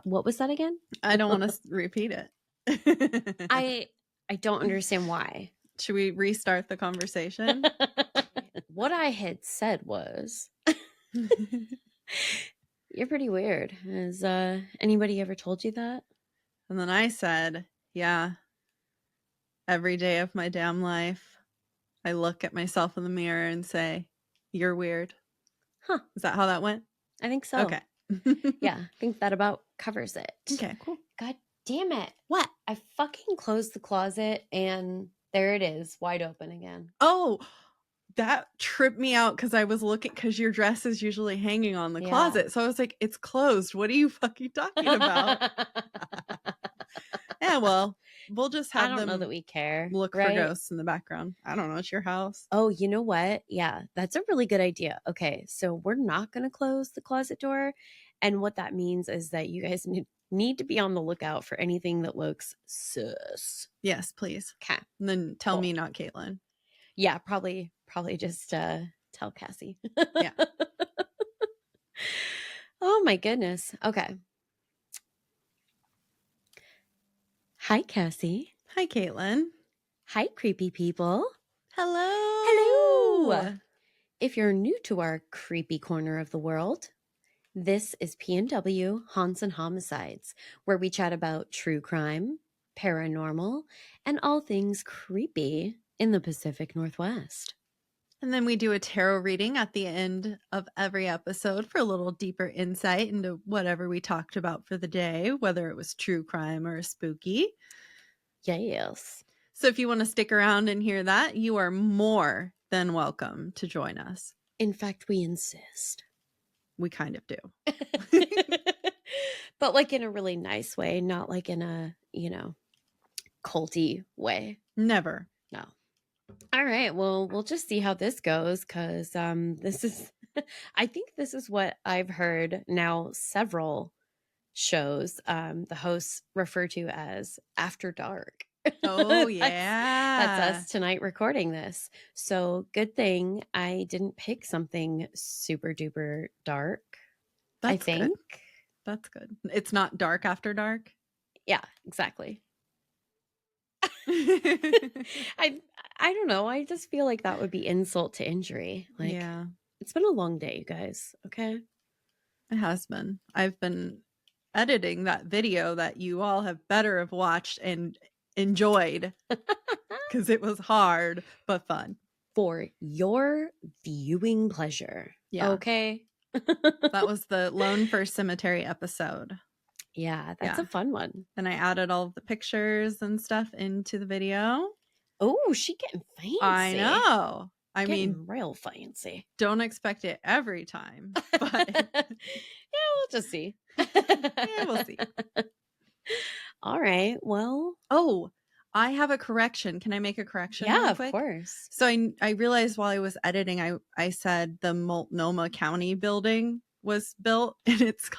What was that again? I don't want to repeat it. I don't understand why. Should we restart the conversation? What I had said was, you're pretty weird. Has anybody ever told you that? And then I said, yeah, every day of my damn life, I look at myself in the mirror and say, you're weird. Huh. Is that how that went? I think so. Okay. Yeah, I think that about covers it. Okay, cool. God damn it. What? I fucking closed the closet and there it is, wide open again. Oh, that tripped me out because I was looking, because your dress is usually hanging on the closet. So I was like, it's closed. What are you fucking talking about? Yeah, well, we'll just have I don't know them that we care. look right? for ghosts in the background. I don't know. It's your house. Oh, you know what? Yeah, that's a really good idea. Okay, so we're not going to close the closet door. And what that means is that you guys need to be on the lookout for anything that looks sus. Yes, please. Okay. And then tell Cool. me, not Caitlin. Yeah, probably just tell Cassie. Yeah. Oh my goodness. Okay. Hi, Cassie. Hi, Caitlin. Hi, creepy people. Hello. Hello. If you're new to our creepy corner of the world, this is P&W Haunts and Homicides, where we chat about true crime, paranormal, and all things creepy in the Pacific Northwest. And then we do a tarot reading at the end of every episode for a little deeper insight into whatever we talked about for the day, whether it was true crime or spooky. Yes. So if you want to stick around and hear that, you are more than welcome to join us. In fact, we insist. We kind of do. But like in a really nice way, not like in a, culty way. Never. No. All right. Well, we'll just see how this goes because this is, I think this is what I've heard now several shows the hosts refer to as After Dark. Oh, yeah. That's us tonight recording this. So good thing I didn't pick something super duper dark. I think. Good. That's good. It's not dark after dark. Yeah, exactly. I don't know. I just feel like that would be insult to injury. Like, yeah. It's been a long day, you guys. Okay. It has been. I've been editing that video that you all have better have watched and enjoyed because it was hard but fun. For your viewing pleasure. Yeah. Okay. That was the Lone Fir Cemetery episode. Yeah, that's a fun one. And I added all of the pictures and stuff into the video. Oh, she getting fancy. I know. I mean, real fancy. Don't expect it every time. But yeah, we'll just see. Yeah, we'll see. All right. Well. Oh, I have a correction. Can I make a correction? Yeah, of course. So I realized while I was editing, I said the Multnomah County building was built, and it's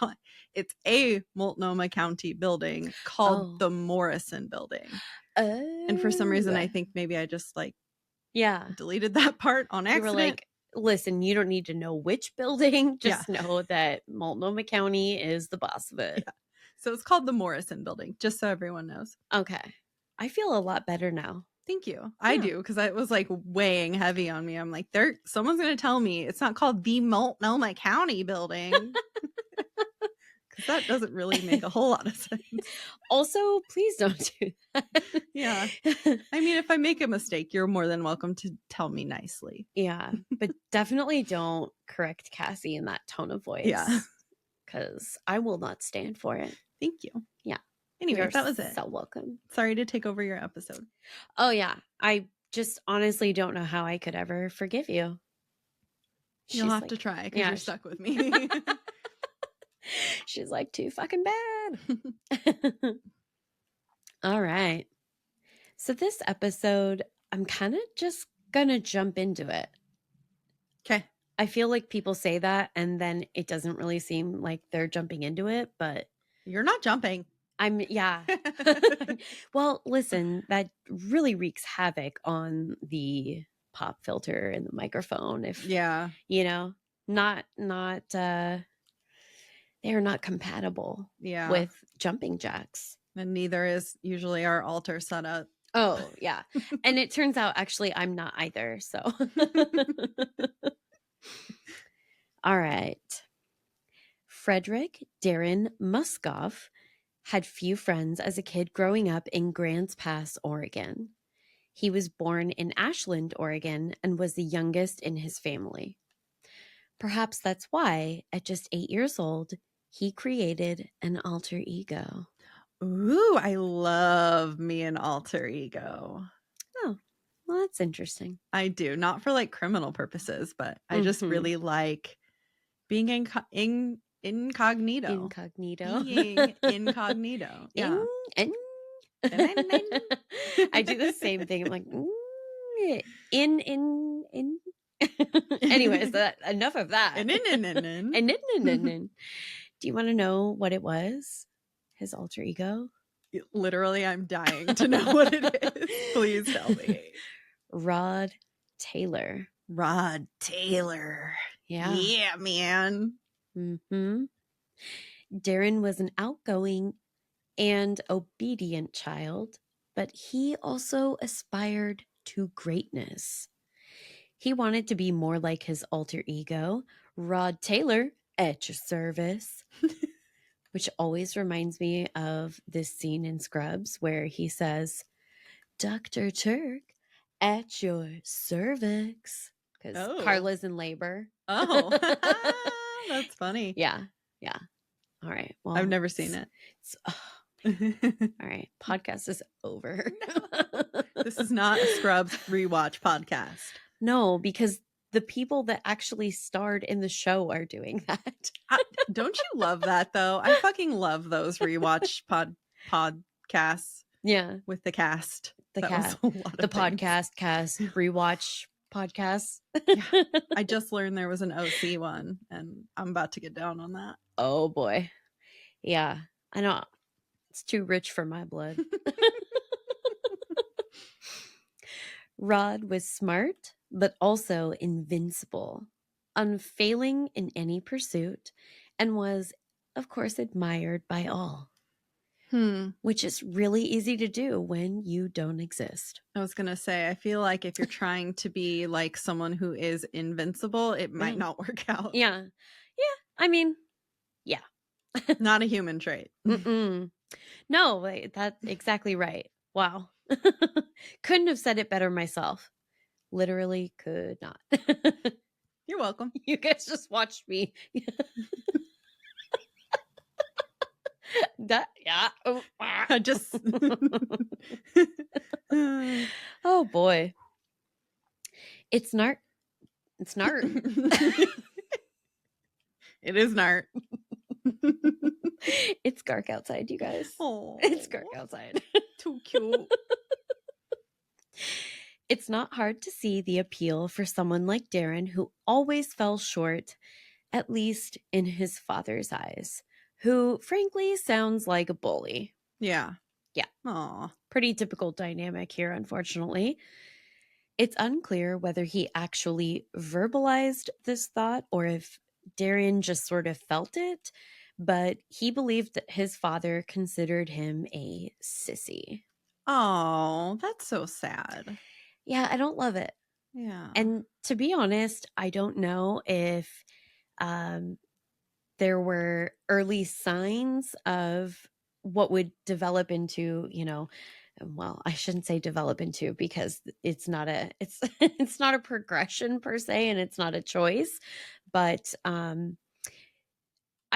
a Multnomah County building called the Morrison building. And for some reason, I think maybe I just deleted that part on accident. You were like, listen, you don't need to know which building. Just know that Multnomah County is the boss of it. Yeah. So it's called the Morrison building, just so everyone knows. Okay. I feel a lot better now. Thank you. Yeah. I do, because it was like weighing heavy on me. I'm like, someone's going to tell me it's not called the Multnomah County building. Because that doesn't really make a whole lot of sense. Also, please don't do that. Yeah. I mean, if I make a mistake, you're more than welcome to tell me nicely. Yeah. But definitely don't correct Cassie in that tone of voice. Yeah. Because I will not stand for it. Thank you. Yeah. Anyway, that was it. So welcome. Sorry to take over your episode. Oh, yeah. I just honestly don't know how I could ever forgive you. You'll have to try because you're stuck with me. She's like, too fucking bad. All right. So this episode, I'm kind of just going to jump into it. Okay. I feel like people say that and then it doesn't really seem like they're jumping into it, but you're not jumping. Yeah. Well, listen, that really wreaks havoc on the pop filter and the microphone. If, not, they are not compatible Yeah. with jumping jacks. And neither is usually our altar setup. Oh, yeah. And it turns out actually I'm not either. So, all right. Frederick Darren Muskopf had few friends as a kid growing up in Grants Pass, Oregon. He was born in Ashland, Oregon, and was the youngest in his family. Perhaps that's why, at just 8 years old, he created an alter ego. Ooh, I love me an alter ego. Oh, well, that's interesting. I do. Not for like criminal purposes, but I just really like being incognito. Incognito. Being incognito. Yeah. I do the same thing. I'm like, in. Anyways, enough of that. Do you want to know what it was? His alter ego? Literally, I'm dying to know what it is. Please tell me. Rod Taylor. Rod Taylor. Yeah. Yeah, man. Mm-hmm. Darren was an outgoing and obedient child, but he also aspired to greatness. He wanted to be more like his alter ego, Rod Taylor, at your service, which always reminds me of this scene in Scrubs where he says, Dr. Turk, at your cervix, because Carla's in labor. Oh, that's funny. Yeah. All right. Well, I've never seen it. All right. Podcast is over. This is not a Scrubs rewatch podcast. No, because the people that actually starred in the show are doing that. Don't you love that though? I fucking love those rewatch podcasts. Yeah. With the cast. The podcast cast, rewatch podcasts. Yeah. I just learned there was an OC one and I'm about to get down on that. Oh boy. Yeah. I know. It's too rich for my blood. Rod was smart, but also invincible, unfailing in any pursuit, and was, of course, admired by all. Which is really easy to do when you don't exist. I was going to say, I feel like if you're trying to be like someone who is invincible, it might not work out. Yeah. I mean, yeah. Not a human trait. No, that's exactly right. Wow. Couldn't have said it better myself. Literally could not. You're welcome. You guys just watched me. I just. Oh boy. It's nart. It's nart. It is nart. It's dark outside, you guys. Oh, it's dark outside. Too cute. It's not hard to see the appeal for someone like Darren, who always fell short, at least in his father's eyes, who frankly sounds like a bully. Yeah. Aw. Pretty typical dynamic here, unfortunately. It's unclear whether he actually verbalized this thought or if Darren just sort of felt it, but he believed that his father considered him a sissy. Oh, that's so sad. Yeah, I don't love it. Yeah. And to be honest, I don't know if there were early signs of what would develop into, well, I shouldn't say develop into because it's not a progression per se, and it's not a choice. But I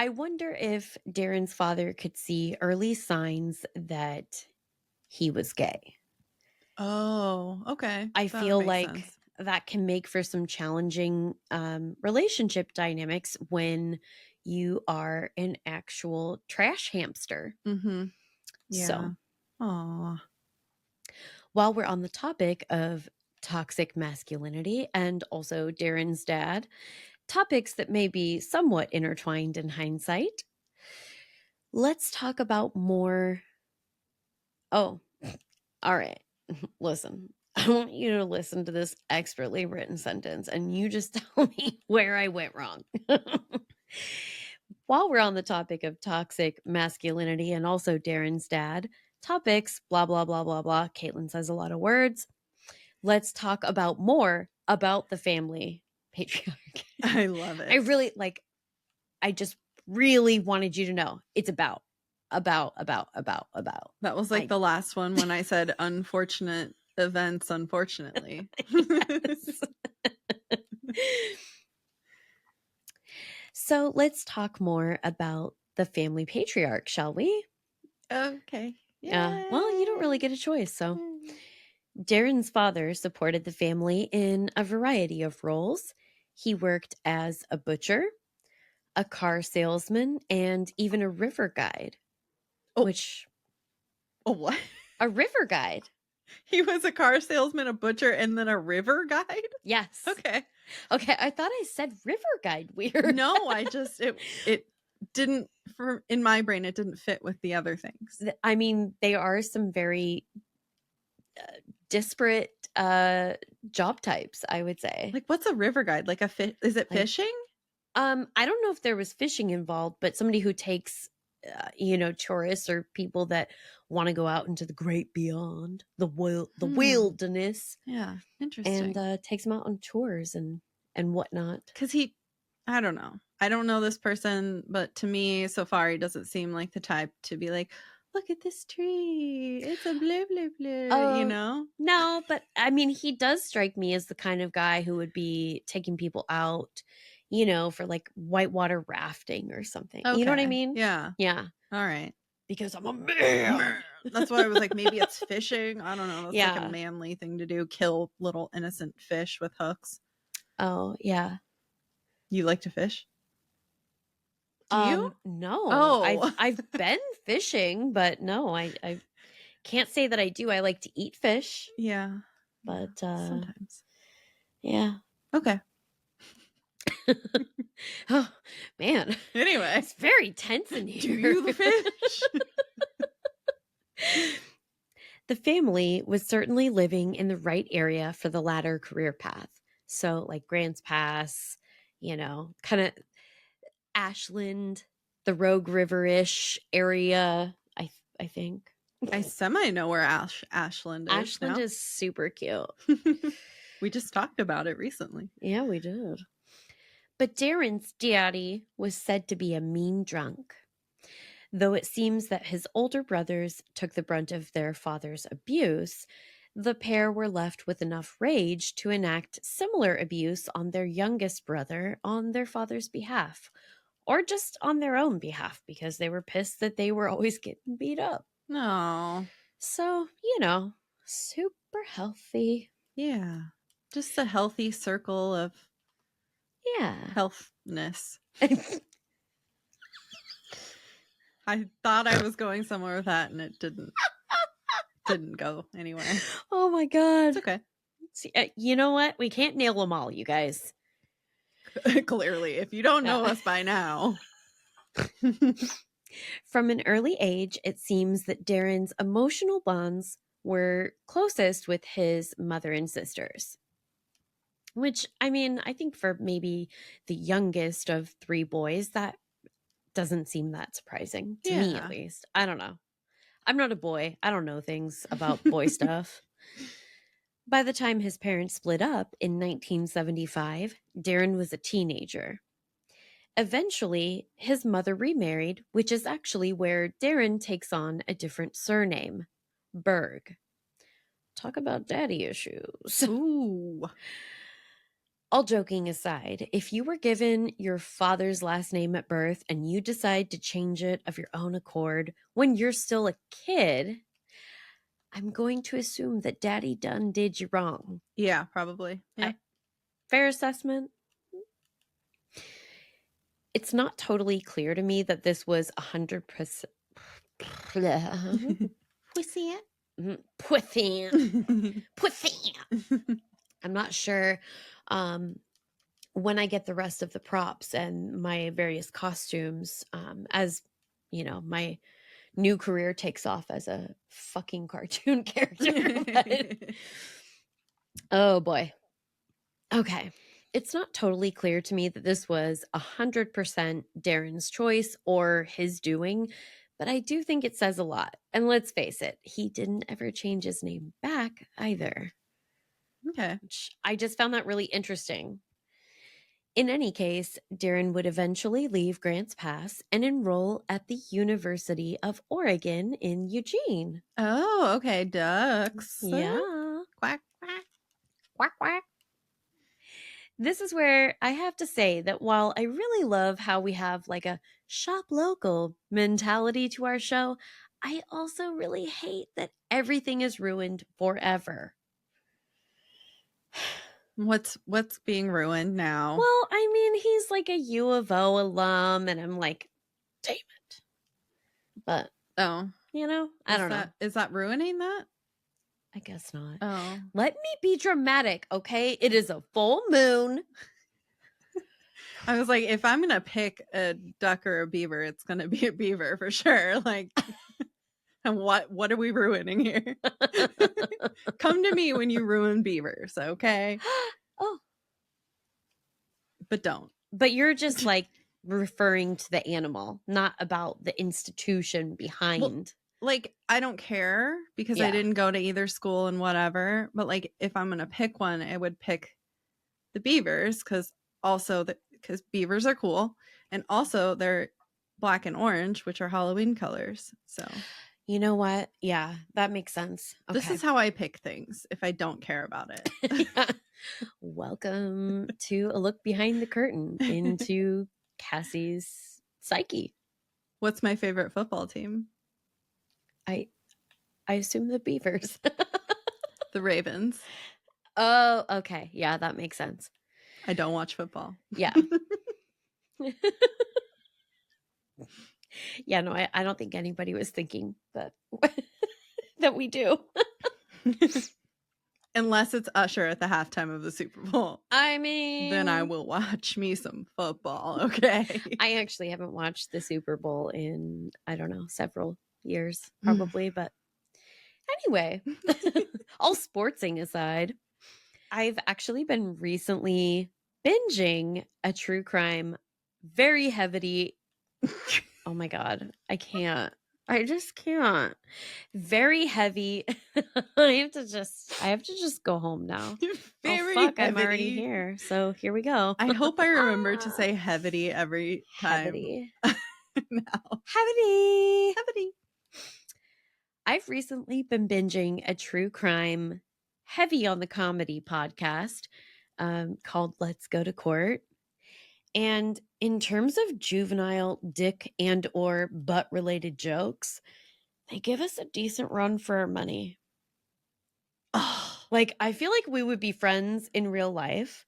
wonder if Darren's father could see early signs that he was gay. Oh, okay. I feel like that can make for some challenging relationship dynamics when you are an actual trash hamster. Mm-hmm. Yeah. So, aww. While we're on the topic of toxic masculinity and also Darren's dad, topics that may be somewhat intertwined in hindsight, let's talk about more. Oh, all right. Listen, I want you to listen to this expertly written sentence and you just tell me where I went wrong. while we're on the topic of toxic masculinity and also Darren's dad, topics, blah, blah, blah, blah, blah. Caitlin says a lot of words. Let's talk about more about the family patriarch. I love it. I just really wanted you to know it's about. That was like the last one when I said unfortunate events, unfortunately. So let's talk more about the family patriarch, shall we? Okay. Yeah. Well, you don't really get a choice, so. Darren's father supported the family in a variety of roles. He worked as a butcher, a car salesman, and even a river guide. Oh. Which. Oh, what? A river guide. He was a car salesman, a butcher, and then a river guide? Yes. Okay. Okay, I thought I said river guide weird. No, I just, it didn't, in my brain, it didn't fit with the other things. I mean, they are some very disparate job types, I would say. Like, what's a river guide? Like a fish? Is it fishing? I don't know if there was fishing involved, but somebody who takes, tourists or people that want to go out into the great beyond, the wilderness. Yeah, interesting. And takes them out on tours and whatnot. Because I don't know. I don't know this person, but to me, so far, he doesn't seem like the type to be like, look at this tree. It's a blue, blue, blue, you know? No, but I mean, he does strike me as the kind of guy who would be taking people out, for like whitewater rafting or something. Okay. You know what I mean? Yeah. Yeah. All right. Because I'm a man. That's why I was like, maybe it's fishing. I don't know. That's like a manly thing to do. Kill little innocent fish with hooks. Oh, yeah. You like to fish? Do you? No. Oh. I've been fishing, but no, I can't say that I do. I like to eat fish. Yeah. But sometimes. Yeah. Okay. Oh, man. Anyway. It's very tense in here. Do you fish? The family was certainly living in the right area for the latter career path. So like Grants Pass, kind of Ashland, the Rogue River-ish area, I think. I semi know where Ashland is. Ashland is super cute. We just talked about it recently. Yeah, we did. But Darren's daddy was said to be a mean drunk. Though it seems that his older brothers took the brunt of their father's abuse, the pair were left with enough rage to enact similar abuse on their youngest brother on their father's behalf, or just on their own behalf because they were pissed that they were always getting beat up. No. So, super healthy. Yeah. Just a healthy circle of healthness. I thought I was going somewhere with that and it didn't go anywhere. Oh my God. It's okay. See, you know what? We can't nail them all, you guys. Clearly, if you don't know us by now. From an early age, it seems that Darren's emotional bonds were closest with his mother and sisters. Which, I mean, I think for maybe the youngest of three boys, that doesn't seem that surprising to me, at least. I don't know. I'm not a boy. I don't know things about boy stuff. By the time his parents split up in 1975, Darren was a teenager. Eventually, his mother remarried, which is actually where Darren takes on a different surname, Berg. Talk about daddy issues. Ooh. All joking aside, if you were given your father's last name at birth and you decide to change it of your own accord when you're still a kid, I'm going to assume that daddy done did you wrong. Yeah, probably. Yeah. Fair assessment? It's not totally clear to me that this was 100%. Puissant. I'm not sure. When I get the rest of the props and my various costumes, as my new career takes off as a fucking cartoon character. Oh boy. Okay. It's not totally clear to me that this was 100% Darren's choice or his doing, but I do think it says a lot. And let's face it, he didn't ever change his name back either. Okay. Which I just found that really interesting. In any case, Darren would eventually leave Grants Pass and enroll at the University of Oregon in Eugene. Oh, okay. Ducks. Yeah. Quack, quack. Quack, quack. This is where I have to say that while I really love how we have like a shop local mentality to our show, I also really hate that everything is ruined forever. What's being ruined now? Well, I mean, he's like a U of O alum, and I'm like, damn it. But, Oh, I don't know. Is that ruining that? I guess not. Oh. Let me be dramatic, okay? It is a full moon. I was like, if I'm going to pick a duck or a beaver, it's going to be a beaver for sure. Like, and what are we ruining here? Come to me when you ruin beavers, okay? Oh. But don't. But you're just like referring to the animal, not about the institution behind. Well, like, I don't care because Yeah. I didn't go to either school and whatever. But like, if I'm going to pick one, I would pick the beavers because beavers are cool. And also they're black and orange, which are Halloween colors. So you know what? Yeah, that makes sense. Okay. This is how I pick things if I don't care about it. Yeah. Welcome to a look behind the curtain into Cassie's psyche. What's my favorite football team? I assume the Beavers. The Ravens. Oh, okay. Yeah, that makes sense. I don't watch football. Yeah. Yeah, no, I don't think anybody was thinking that that we do. Unless it's Usher at the halftime of the Super Bowl. I mean, then I will watch me some football, okay? I actually haven't watched the Super Bowl in, I don't know, several years probably, but anyway, all sportsing aside, I've actually been recently binging a true crime, very heavy. Oh my God, I can't. I just can't. Very heavy. I have to just go home now. Very fuck, heavy. I'm already here. So here we go. I hope I remember to say heavy every time. Heavy. now. Heavy. I've recently been binging a true crime, heavy on the comedy podcast called Let's Go to Court. And in terms of juvenile dick and or butt related jokes, they give us a decent run for our money. Oh, like, I feel like we would be friends in real life.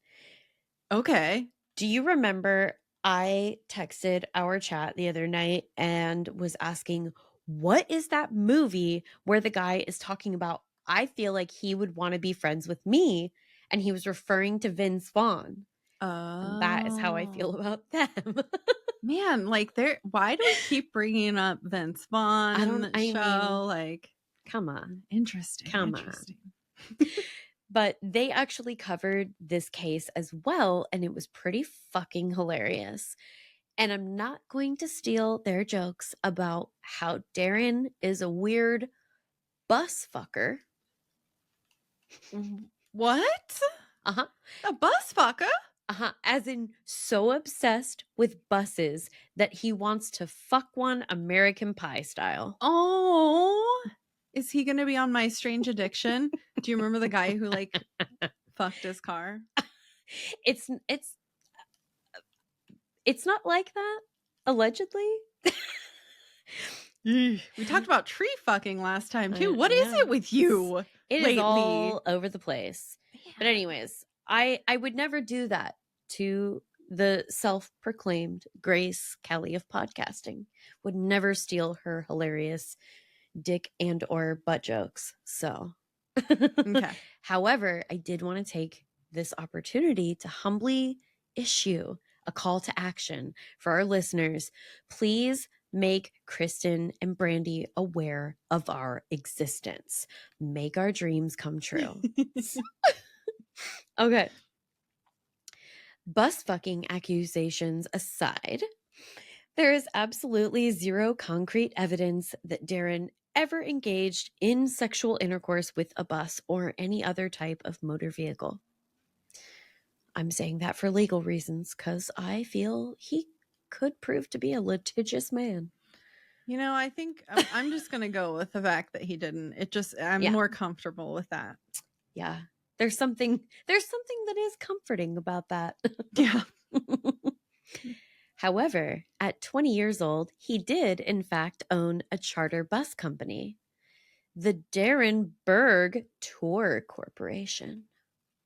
Okay. Do you remember I texted our chat the other night and was asking, what is that movie where the guy is talking about, I feel like he would want to be friends with me? And he was referring to Vince Vaughn. And that is how I feel about them. Man, like why do we keep bringing up Vince Vaughn in the show? Mean, like, come on. Interesting. On. But they actually covered this case as well, and it was pretty fucking hilarious. And I'm not going to steal their jokes about how Darren is a weird bus fucker. What? Uh-huh. A bus fucker? Uh-huh. As in so obsessed with buses that he wants to fuck one American Pie style. Oh, is he going to be on My Strange Addiction? Do you remember the guy who like fucked his car? It's not like that, allegedly. We talked about tree fucking last time too. What is it with you? It lately? Is all over the place. Man. But anyways, I would never do that to the self-proclaimed Grace Kelly of podcasting. Would never steal her hilarious dick and or butt jokes. So okay. However, I did want to take this opportunity to humbly issue a call to action for our listeners. Please make Kristen and Brandy aware of our existence. Make our dreams come true. Okay. Bus fucking accusations aside, there is absolutely zero concrete evidence that Darren ever engaged in sexual intercourse with a bus or any other type of motor vehicle. I'm saying that for legal reasons because I feel he could prove to be a litigious man. You know, I think I'm just going to go with the fact that he didn't. I'm Yeah. more comfortable with that. Yeah. There's something that is comforting about that. Yeah. However, at 20 years old, he did in fact own a charter bus company, the Darren Berg Tour Corporation.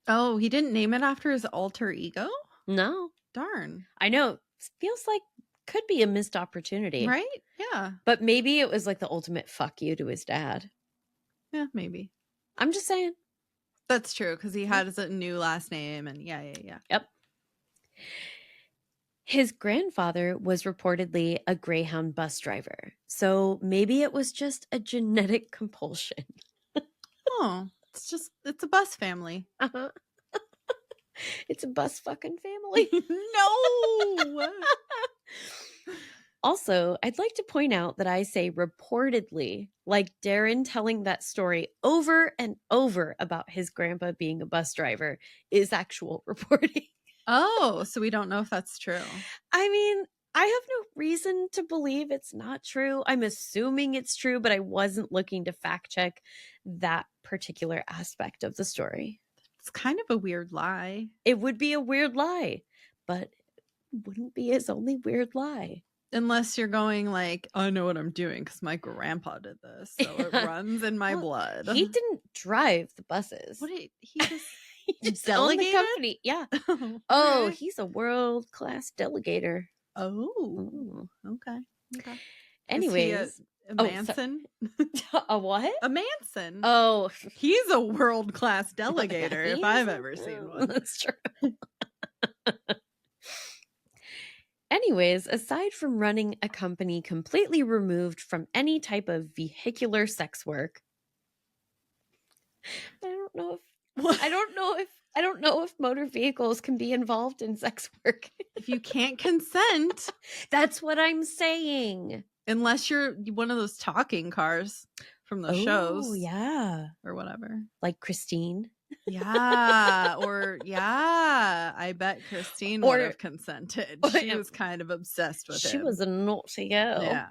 Oh, he didn't name it after his alter ego? No. Darn. I know. Feels like could be a missed opportunity. Right? Yeah. But maybe it was like the ultimate fuck you to his dad. Yeah, maybe. I'm just saying. That's true, because he had a new last name, and yeah. Yep. His grandfather was reportedly a Greyhound bus driver, so maybe it was just a genetic compulsion. Oh, it's a bus family. Uh-huh. It's a bus fucking family. No! Also, I'd like to point out that I say reportedly, like Darren telling that story over and over about his grandpa being a bus driver is actual reporting. Oh, so we don't know if that's true. I mean, I have no reason to believe it's not true. I'm assuming it's true, but I wasn't looking to fact check that particular aspect of the story. It's kind of a weird lie. It would be a weird lie, but it wouldn't be his only weird lie. Unless you're going like, I know what I'm doing because my grandpa did this, so it runs in my blood. He didn't drive the buses. What did he just he just delegated? owned the company. Yeah. Oh, he's a world-class delegator. Oh, okay. Anyways, a Manson? A what? A Manson. Oh, he's a world-class delegator if I've ever seen one. That's true. Anyways, aside from running a company completely removed from any type of vehicular sex work, I don't know if motor vehicles can be involved in sex work. If you can't consent. That's what I'm saying. Unless you're one of those talking cars from the shows. Oh, yeah. Or whatever. Like Christine. Yeah. I bet Christine would have consented. She was kind of obsessed with him. She was a naughty girl. Yeah.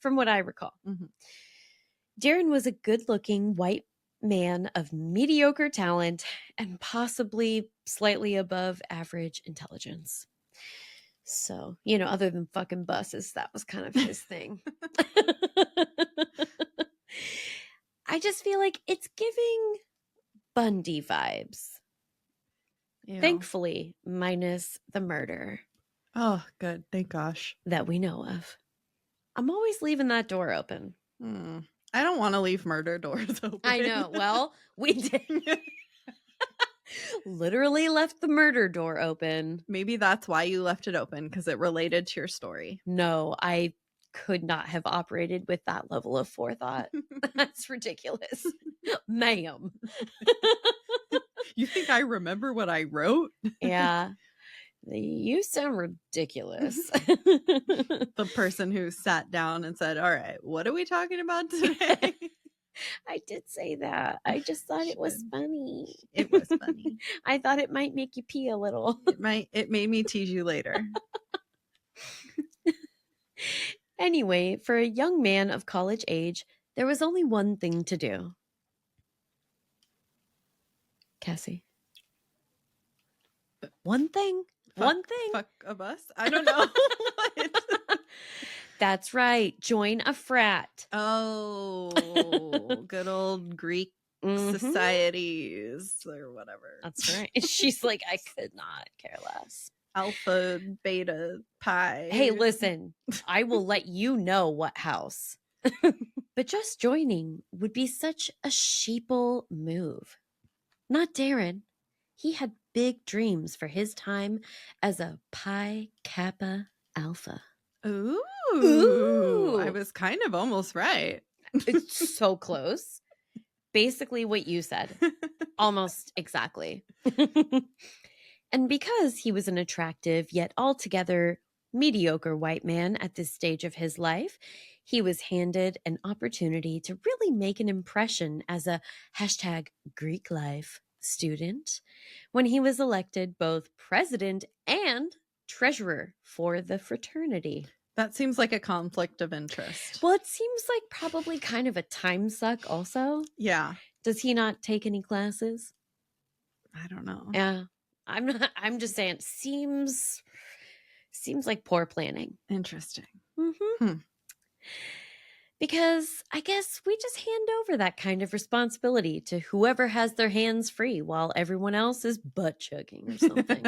From what I recall. Mm-hmm. Darren was a good-looking white man of mediocre talent and possibly slightly above average intelligence. So, other than fucking buses, that was kind of his thing. I just feel like it's giving Bundy vibes. Ew. Thankfully, minus the murder. Oh, good. Thank gosh. That we know of. I'm always leaving that door open. I don't want to leave murder doors open. I know. Well, we did. Literally left the murder door open. Maybe that's why you left it open, because it related to your story. No, I could not have operated with that level of forethought. That's ridiculous. Ma'am. You think I remember what I wrote? Yeah. You sound ridiculous. The person who sat down and said, all right, what are we talking about today? I did say that. I just thought it was funny. It was funny. I thought it might make you pee a little. It made me tease you later. Anyway, for a young man of college age, there was only one thing to do. Cassie. One thing? One thing? Fuck a bus? I don't know. What? That's right. Join a frat. Oh, good old Greek societies or whatever. That's right. She's like, I could not care less. Alpha, beta, pi. Hey, listen, I will let you know what house. But just joining would be such a sheeple move. Not Darren. He had big dreams for his time as a Pi Kappa Alpha. Ooh. I was kind of almost right. It's so close. Basically what you said. Almost exactly. And because he was an attractive yet altogether mediocre white man at this stage of his life, he was handed an opportunity to really make an impression as a hashtag Greek life student when he was elected both president and treasurer for the fraternity. That seems like a conflict of interest. Well, it seems like probably kind of a time suck also. Yeah. Does he not take any classes? I don't know. Yeah. I'm just saying seems like poor planning. Interesting. Mm-hmm. Because I guess we just hand over that kind of responsibility to whoever has their hands free while everyone else is butt chugging or something.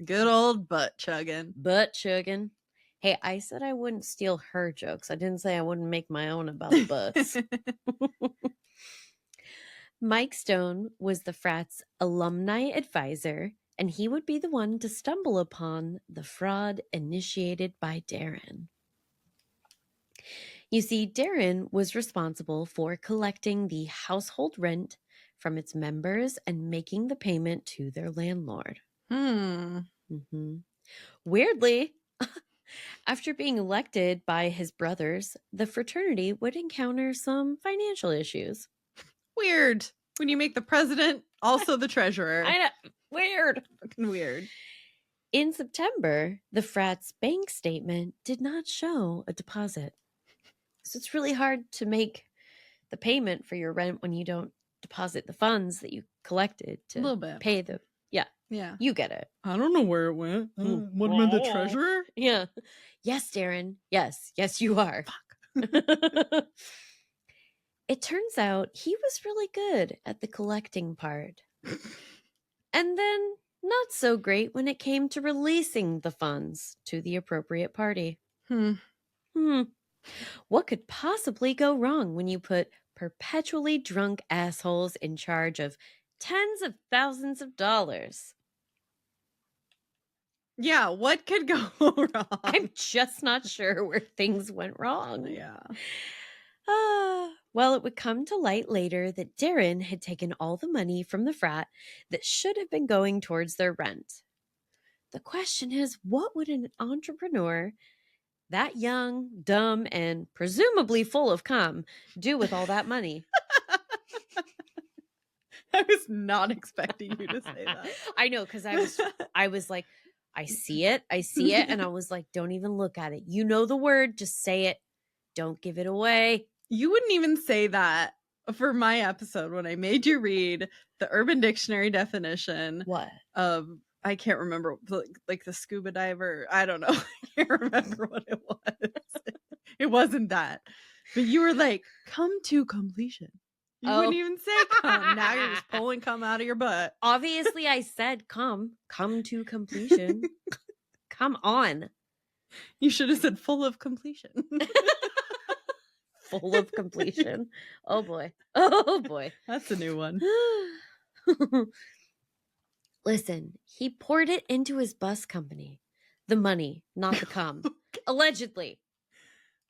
Good old butt chugging. Butt chugging. Hey, I said I wouldn't steal her jokes. I didn't say I wouldn't make my own about butts. Mike Stone was the frat's alumni advisor, and he would be the one to stumble upon the fraud initiated by Darren. You see, Darren was responsible for collecting the household rent from its members and making the payment to their landlord. Mm-hmm. Weirdly, after being elected by his brothers, the fraternity would encounter some financial issues. Weird. When you make the president also the treasurer. I know. Weird. Fucking weird. In September, the frat's bank statement did not show a deposit. So it's really hard to make the payment for your rent when you don't deposit the funds that you collected to A little bit. pay the... Yeah. You get it. I don't know where it went. What am I, the treasurer? Yeah. Yes, Darren. Yes. Yes, you are. Fuck. It turns out he was really good at the collecting part. And then not so great when it came to releasing the funds to the appropriate party. What could possibly go wrong when you put perpetually drunk assholes in charge of tens of thousands of dollars? Yeah, what could go wrong? I'm just not sure where things went wrong. Yeah. Well, it would come to light later that Darren had taken all the money from the frat that should have been going towards their rent. The question is, what would an entrepreneur that young, dumb, and presumably full of cum do with all that money? I was not expecting you to say that. I know, because I was like, I see it, and I was like, don't even look at it. You know the word, just say it. Don't give it away. You wouldn't even say that for my episode when I made you read the Urban Dictionary definition. What? Of, I can't remember, like the scuba diver. I don't know. I can't remember what it was. It wasn't that. But you were like, come to completion. You wouldn't even say come. Now you're just pulling cum out of your butt. Obviously, I said come to completion. Come on. You should have said full of completion. Full of completion. Oh boy. Oh boy. That's a new one. Listen, he poured it into his bus company. The money, not the cum. Allegedly.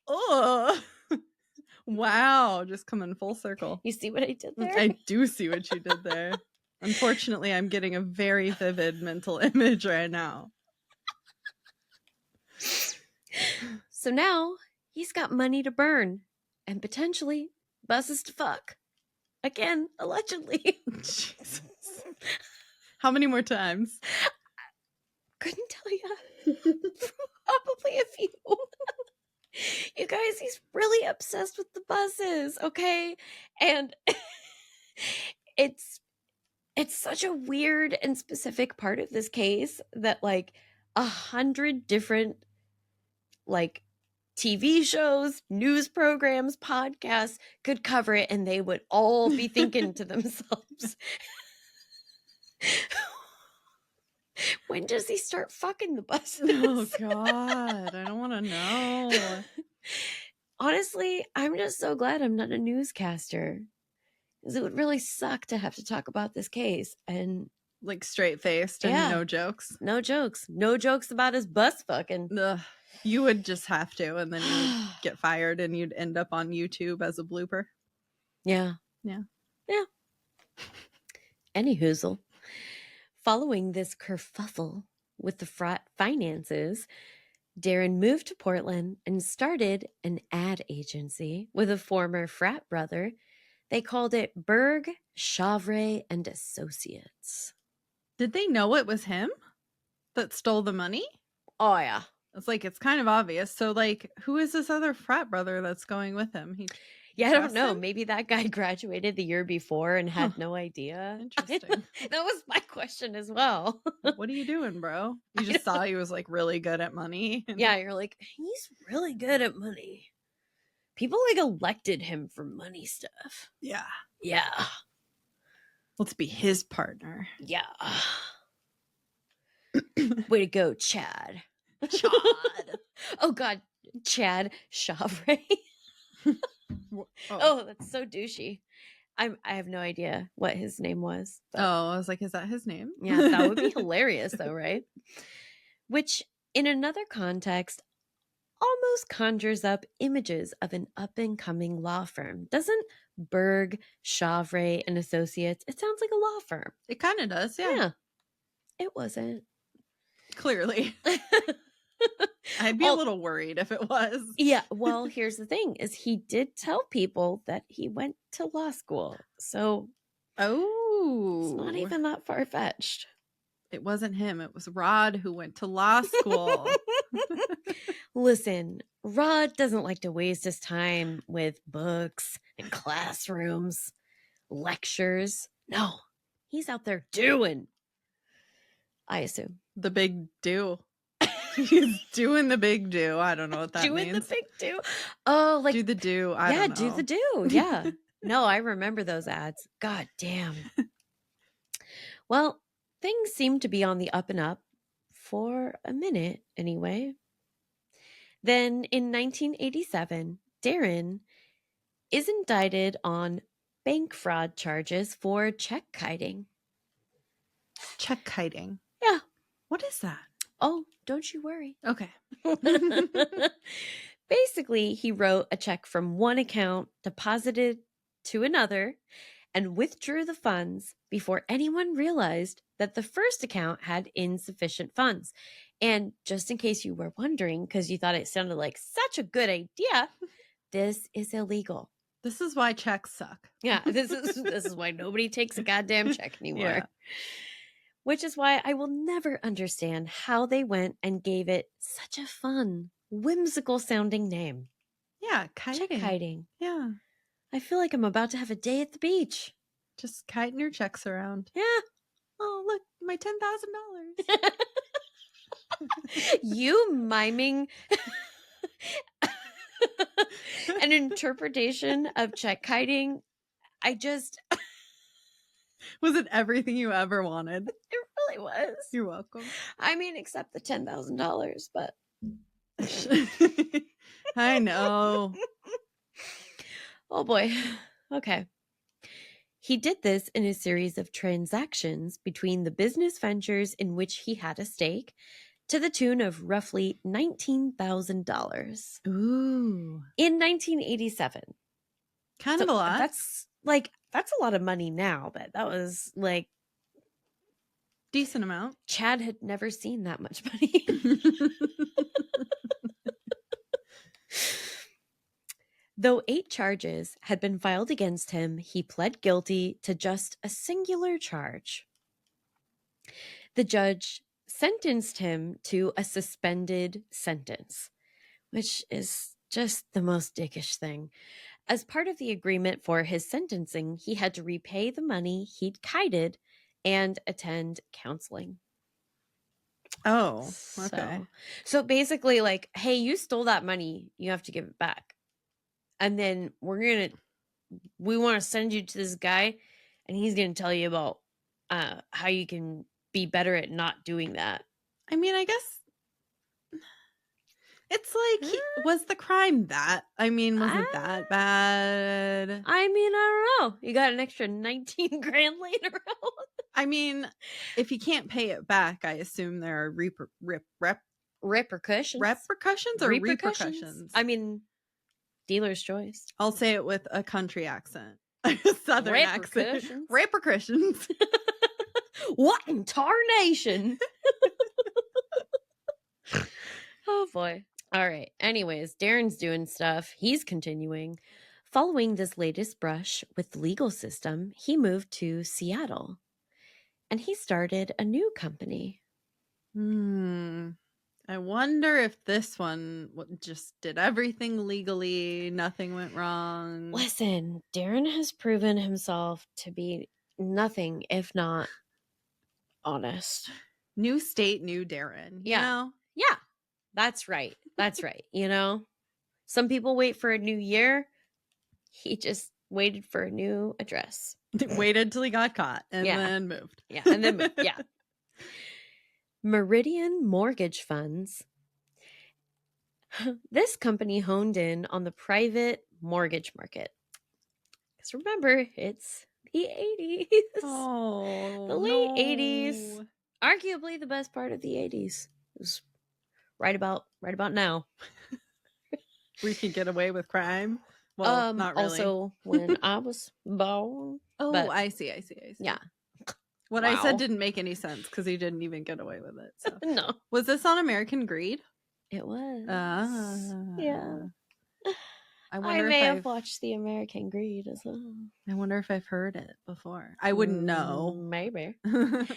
Oh. Wow. Just coming full circle. You see what I did there? I do see what you did there. Unfortunately, I'm getting a very vivid mental image right now. So now he's got money to burn and potentially buses to fuck. Again, allegedly. Jesus. How many more times? Couldn't tell you. Probably a few. You guys, he's really obsessed with the buses, okay? And it's such a weird and specific part of this case that like 100 different like TV shows, news programs, podcasts could cover it, and they would all be thinking to themselves, when does he start fucking the buses? Oh, God. I don't want to know. Honestly, I'm just so glad I'm not a newscaster, because it would really suck to have to talk about this case. And like straight-faced and no jokes. No jokes. No jokes about his bus fucking. Ugh. You would just have to, and then you'd get fired and you'd end up on YouTube as a blooper. Yeah. Any hoozle. Following this kerfuffle with the frat finances, Darren moved to Portland and started an ad agency with a former frat brother. They called it Berg, Chavre, and Associates. Did they know it was him that stole the money? Oh, yeah. It's like, it's kind of obvious. So, like, who is this other frat brother that's going with him? Yeah, I don't trusts know. him? Maybe that guy graduated the year before and had Huh. no idea. Interesting. That was my question as well. What are you doing, bro? You just saw he was like really good at money. Yeah, you're like, he's really good at money. People like elected him for money stuff. Yeah. Yeah. Let's be his partner. Yeah. Way to go, Chad. Chad. Oh, God. Chad Chavre. Oh, that's so douchey. I have no idea what his name was. But... Oh, I was like, is that his name? Yeah, that would be hilarious though, right? Which, in another context, almost conjures up images of an up-and-coming law firm. Doesn't Berg, Chavre, and Associates, it sounds like a law firm. It kind of does, yeah. It wasn't. Clearly. I'd be a little worried if it was. Yeah, well, here's the thing, is he did tell people that he went to law school. So, it's not even that far-fetched. It wasn't him. It was Rod who went to law school. Listen, Rod doesn't like to waste his time with books and classrooms, lectures. No, he's out there doing. I assume. The big do. He's doing the big do. I don't know what that means. Doing the big do? Oh, like. Do the do. I don't know. Do the do. Yeah. No, I remember those ads. God damn. Well, things seem to be on the up and up for a minute anyway. Then in 1987, Darren is indicted on bank fraud charges for check kiting. Check kiting? Yeah. What is that? Oh, don't you worry. Okay. Basically, he wrote a check from one account, deposited to another, and withdrew the funds before anyone realized that the first account had insufficient funds. And just in case you were wondering, because you thought it sounded like such a good idea, this is illegal. This is why checks suck. Yeah, this is why nobody takes a goddamn check anymore. Yeah. Which is why I will never understand how they went and gave it such a fun, whimsical sounding name. Yeah, kiting. Check kiting. Yeah. I feel like I'm about to have a day at the beach. Just kiting your checks around. Yeah. Oh, look, my $10,000. You miming an interpretation of check kiting. Was it everything you ever wanted? It really was. You're welcome. I mean, except the $10,000, but I know. Oh boy. Okay. He did this in a series of transactions between the business ventures in which he had a stake to the tune of roughly $19,000. Ooh. In 1987. Kind of a lot. That's a lot of money now, but that was like decent amount. Chad had never seen that much money. Though 8 charges had been filed against him, he pled guilty to just a singular charge. The judge sentenced him to a suspended sentence, which is just the most dickish thing. As part of the agreement for his sentencing, he had to repay the money he'd kited and attend counseling. Oh, okay. So basically, like, hey, you stole that money, you have to give it back. And then we want to send you to this guy, and he's going to tell you about how you can be better at not doing that. I mean, I guess it's like, was the crime that? I mean, was it that bad? I mean, I don't know. You got an extra 19 grand later on. I mean, if you can't pay it back, I assume there are repercussions. Repercussions or repercussions? I mean, dealer's choice. I'll say it with a country accent. Southern accent. Repercussions. What in tarnation? Oh boy. All right. Anyways, Darren's doing stuff. He's continuing. Following this latest brush with the legal system, he moved to Seattle and he started a new company. I wonder if this one just did everything legally, nothing went wrong. Listen, Darren has proven himself to be nothing if not honest. New state, new Darren. You know? Yeah. That's right. That's right. You know, some people wait for a new year. He just waited for a new address. Waited till he got caught and then moved. Yeah. And then moved. Yeah. Meridian Mortgage Funds. This company honed in on the private mortgage market. Because remember, it's the 80s. Oh, the late 80s. Arguably the best part of the 80s. It was right about now. We could get away with crime. Well, not really. Also, when I was born. Oh, but, I see. Yeah. What I said didn't make any sense because he didn't even get away with it. So. No. Was this on American Greed? It was. Yeah. I may have watched the American Greed as well. I wonder if I've heard it before. I wouldn't know. Maybe.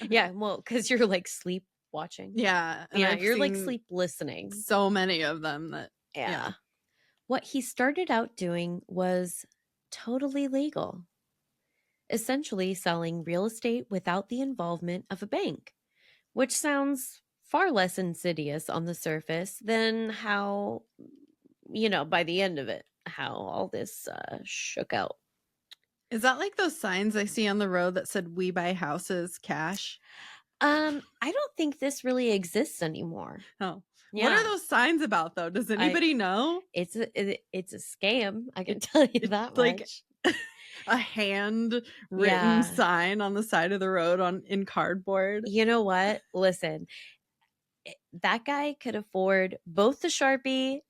Yeah, well, because you're like sleep watching. Yeah. Yeah, you're like sleep listening. So many of them that. Yeah. What he started out doing was totally legal. Essentially selling real estate without the involvement of a bank, which sounds far less insidious on the surface than how, by the end of it, how all this shook out. Is that like those signs I see on the road that said "We buy houses cash"? I don't think this really exists anymore. Oh. Yeah. What are those signs about, though? Does anybody know? It's a scam. I can tell you that much. Like a handwritten sign on the side of the road in cardboard. You know what? Listen, that guy could afford both the Sharpie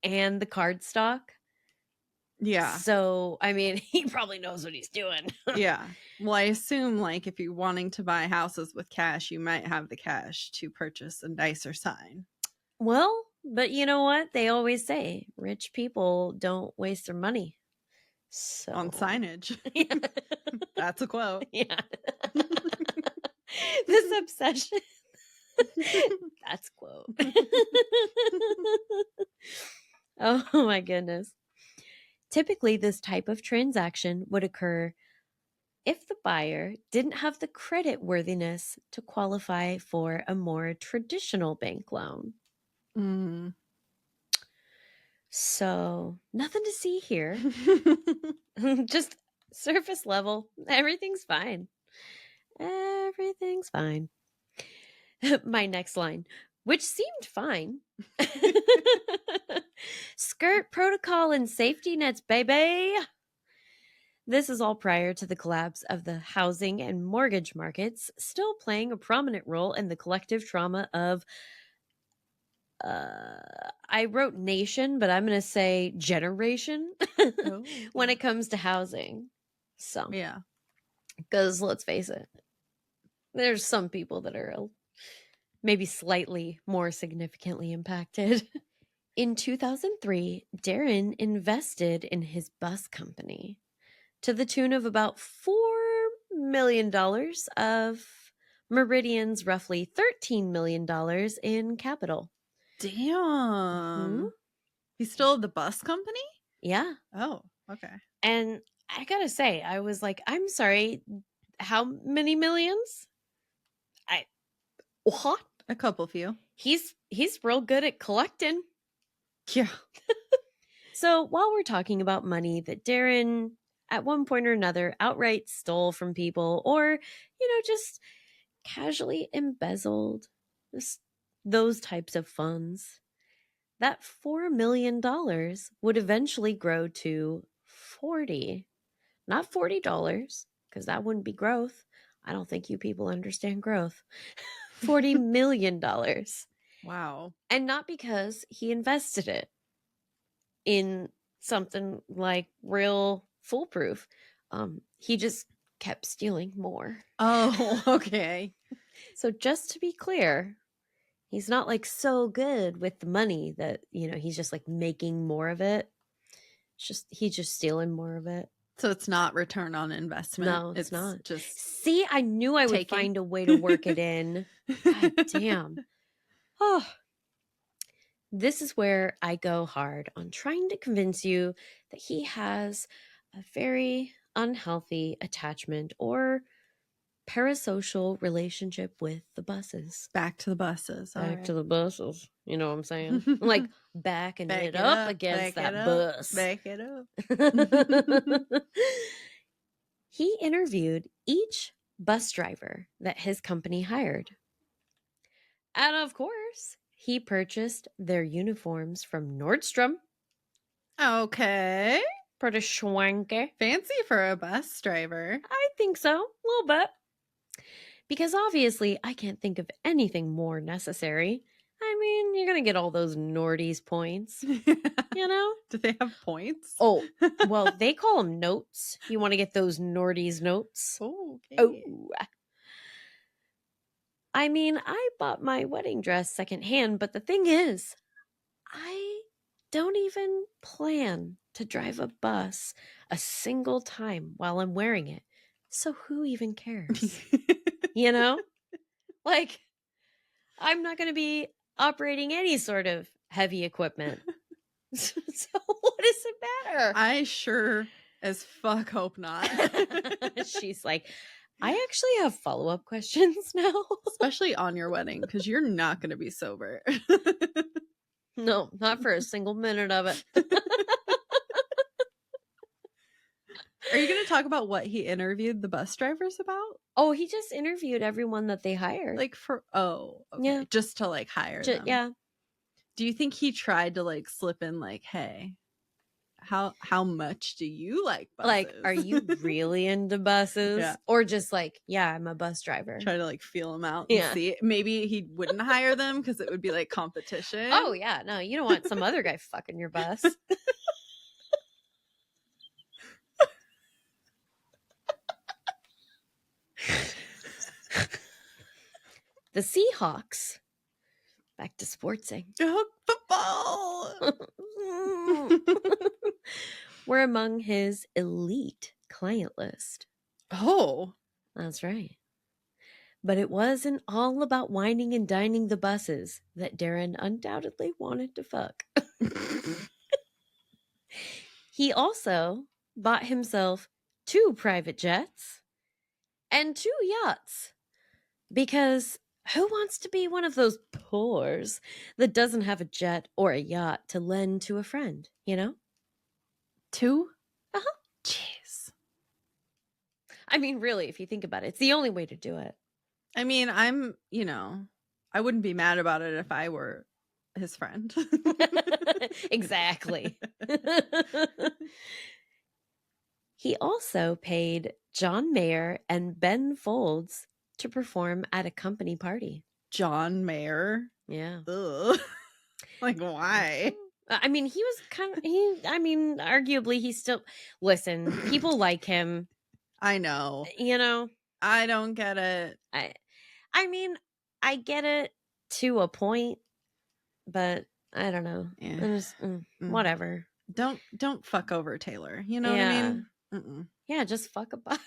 and the cardstock. Yeah. So, I mean, he probably knows what he's doing. Yeah. Well, I assume like if you're wanting to buy houses with cash, you might have the cash to purchase a nicer sign. Well, but you know what? They always say rich people don't waste their money. So on signage. That's a quote. Yeah. This obsession. That's a quote. Oh my goodness. Typically, this type of transaction would occur if the buyer didn't have the credit worthiness to qualify for a more traditional bank loan. So, nothing to see here. Just surface level. Everything's fine. Everything's fine. My next line, which seemed fine. Skirt protocol and safety nets, baby. This is all prior to the collapse of the housing and mortgage markets, still playing a prominent role in the collective trauma of I wrote nation, but I'm going to say generation when it comes to housing. So, yeah. Because let's face it, there's some people that are maybe slightly more significantly impacted. In 2003, Darren invested in his bus company to the tune of about $4 million of Meridian's roughly $13 million in capital. Damn. He's still the bus company? Yeah. Oh, okay. And I gotta say, I was like, I'm sorry, how many millions? What? A couple few. He's real good at collecting. Yeah. So while we're talking about money that Darren at one point or another outright stole from people or, just casually embezzled, those types of funds, that $4 million would eventually grow to 40, not $40, because that wouldn't be growth. I don't think you people understand growth. $40 million. Wow. And not because he invested it in something like real foolproof. He just kept stealing more. Oh, okay. So just to be clear, he's not like so good with the money that, he's just like making more of it. He's just stealing more of it. So it's not return on investment. No, it's not. Just See, I knew I would find a way to work it in. God damn. Oh. This is where I go hard on trying to convince you that he has a very unhealthy attachment or parasocial relationship with the buses. Back to the buses. Back to the buses. You know what I'm saying? I'm like backing it up against that bus. Back it up. He interviewed each bus driver that his company hired. And of course, he purchased their uniforms from Nordstrom. Okay. Pretty schwanky. Fancy for a bus driver. I think so. A little bit. Because obviously, I can't think of anything more necessary. I mean, you're going to get all those Nordies points. You know? Do they have points? Oh, well, they call them notes. You want to get those Nordies notes? Oh, okay. Oh. I mean, I bought my wedding dress secondhand, but the thing is, I don't even plan to drive a bus a single time while I'm wearing it. So who even cares? You know? Like, I'm not going to be operating any sort of heavy equipment. So what does it matter? I sure as fuck hope not. She's like, I actually have follow-up questions now. Especially on your wedding, because you're not going to be sober. No, not for a single minute of it. Are you going to talk about what he interviewed the bus drivers about? Oh, he just interviewed everyone that they hired. Like okay. Yeah. Just to like hire them. Yeah. Do you think he tried to like slip in like, hey, how much do you like buses? Like, are you really into buses? Yeah. Or just like, yeah, I'm a bus driver. Try to like feel them out and see. Maybe he wouldn't hire them because it would be like competition. Oh, yeah. No, you don't want some other guy fucking your bus. The Seahawks, back to sportsing. Football. Were among his elite client list. Oh. That's right. But it wasn't all about whining and dining the buses that Darren undoubtedly wanted to fuck. He also bought himself 2 private jets and 2 yachts. Because who wants to be one of those poors that doesn't have a jet or a yacht to lend to a friend, you know? 2? Uh-huh. Jeez. I mean, really, if you think about it, it's the only way to do it. I mean, I wouldn't be mad about it if I were his friend. Exactly. He also paid John Mayer and Ben Folds to perform at a company party. John Mayer? Yeah. Ugh. Like, why? I mean, he was arguably he's still, listen, people like him. I know. You know? I don't get it. I mean, I get it to a point, but I don't know. Yeah. Whatever. Don't fuck over Taylor. You know what I mean? Mm-mm. Yeah, just fuck a bus.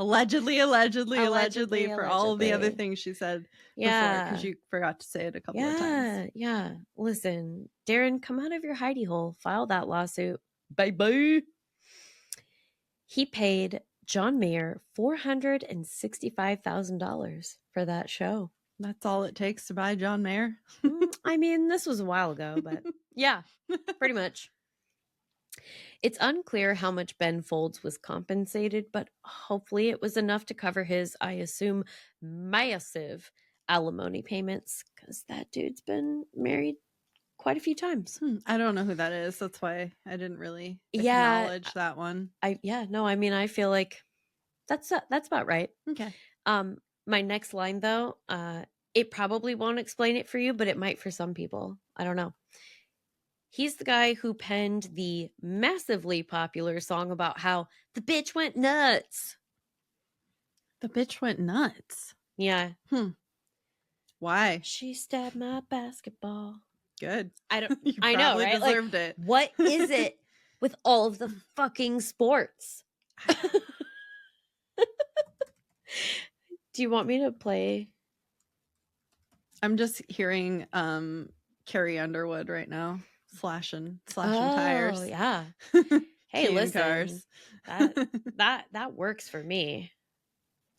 Allegedly for all of the other things she said before, because you forgot to say it a couple of times. Yeah. Listen, Darren, come out of your hidey hole. File that lawsuit. Bye-bye. He paid John Mayer $465,000 for that show. That's all it takes to buy John Mayer? I mean, this was a while ago, but yeah, pretty much. It's unclear how much Ben Folds was compensated, but hopefully it was enough to cover his, I assume, massive alimony payments, because that dude's been married quite a few times. I don't know who that is. That's why I didn't really acknowledge that one. I feel like that's about right. Okay. My next line, though, it probably won't explain it for you, but it might for some people. I don't know. He's the guy who penned the massively popular song about how the bitch went nuts. The bitch went nuts. Yeah. Why? She stabbed my basketball. Good. I don't. You I know, probably right? deserved Like, it. what is it with all of the fucking sports? Do you want me to play? I'm just hearing Carrie Underwood right now slashing tires. Oh, yeah. Hey, Keying listen. cars. That works for me.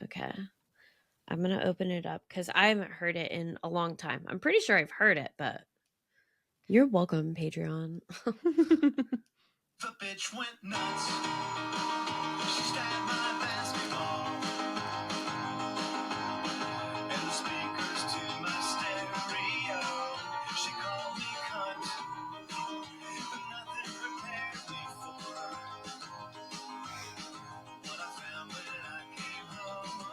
Okay. I'm going to open it up because I haven't heard it in a long time. I'm pretty sure I've heard it, but you're welcome, Patreon. The bitch went nuts. She stabbed my basketball. And the speakers to my stereo. She called me cunt. But nothing prepared me for what I found when I came home.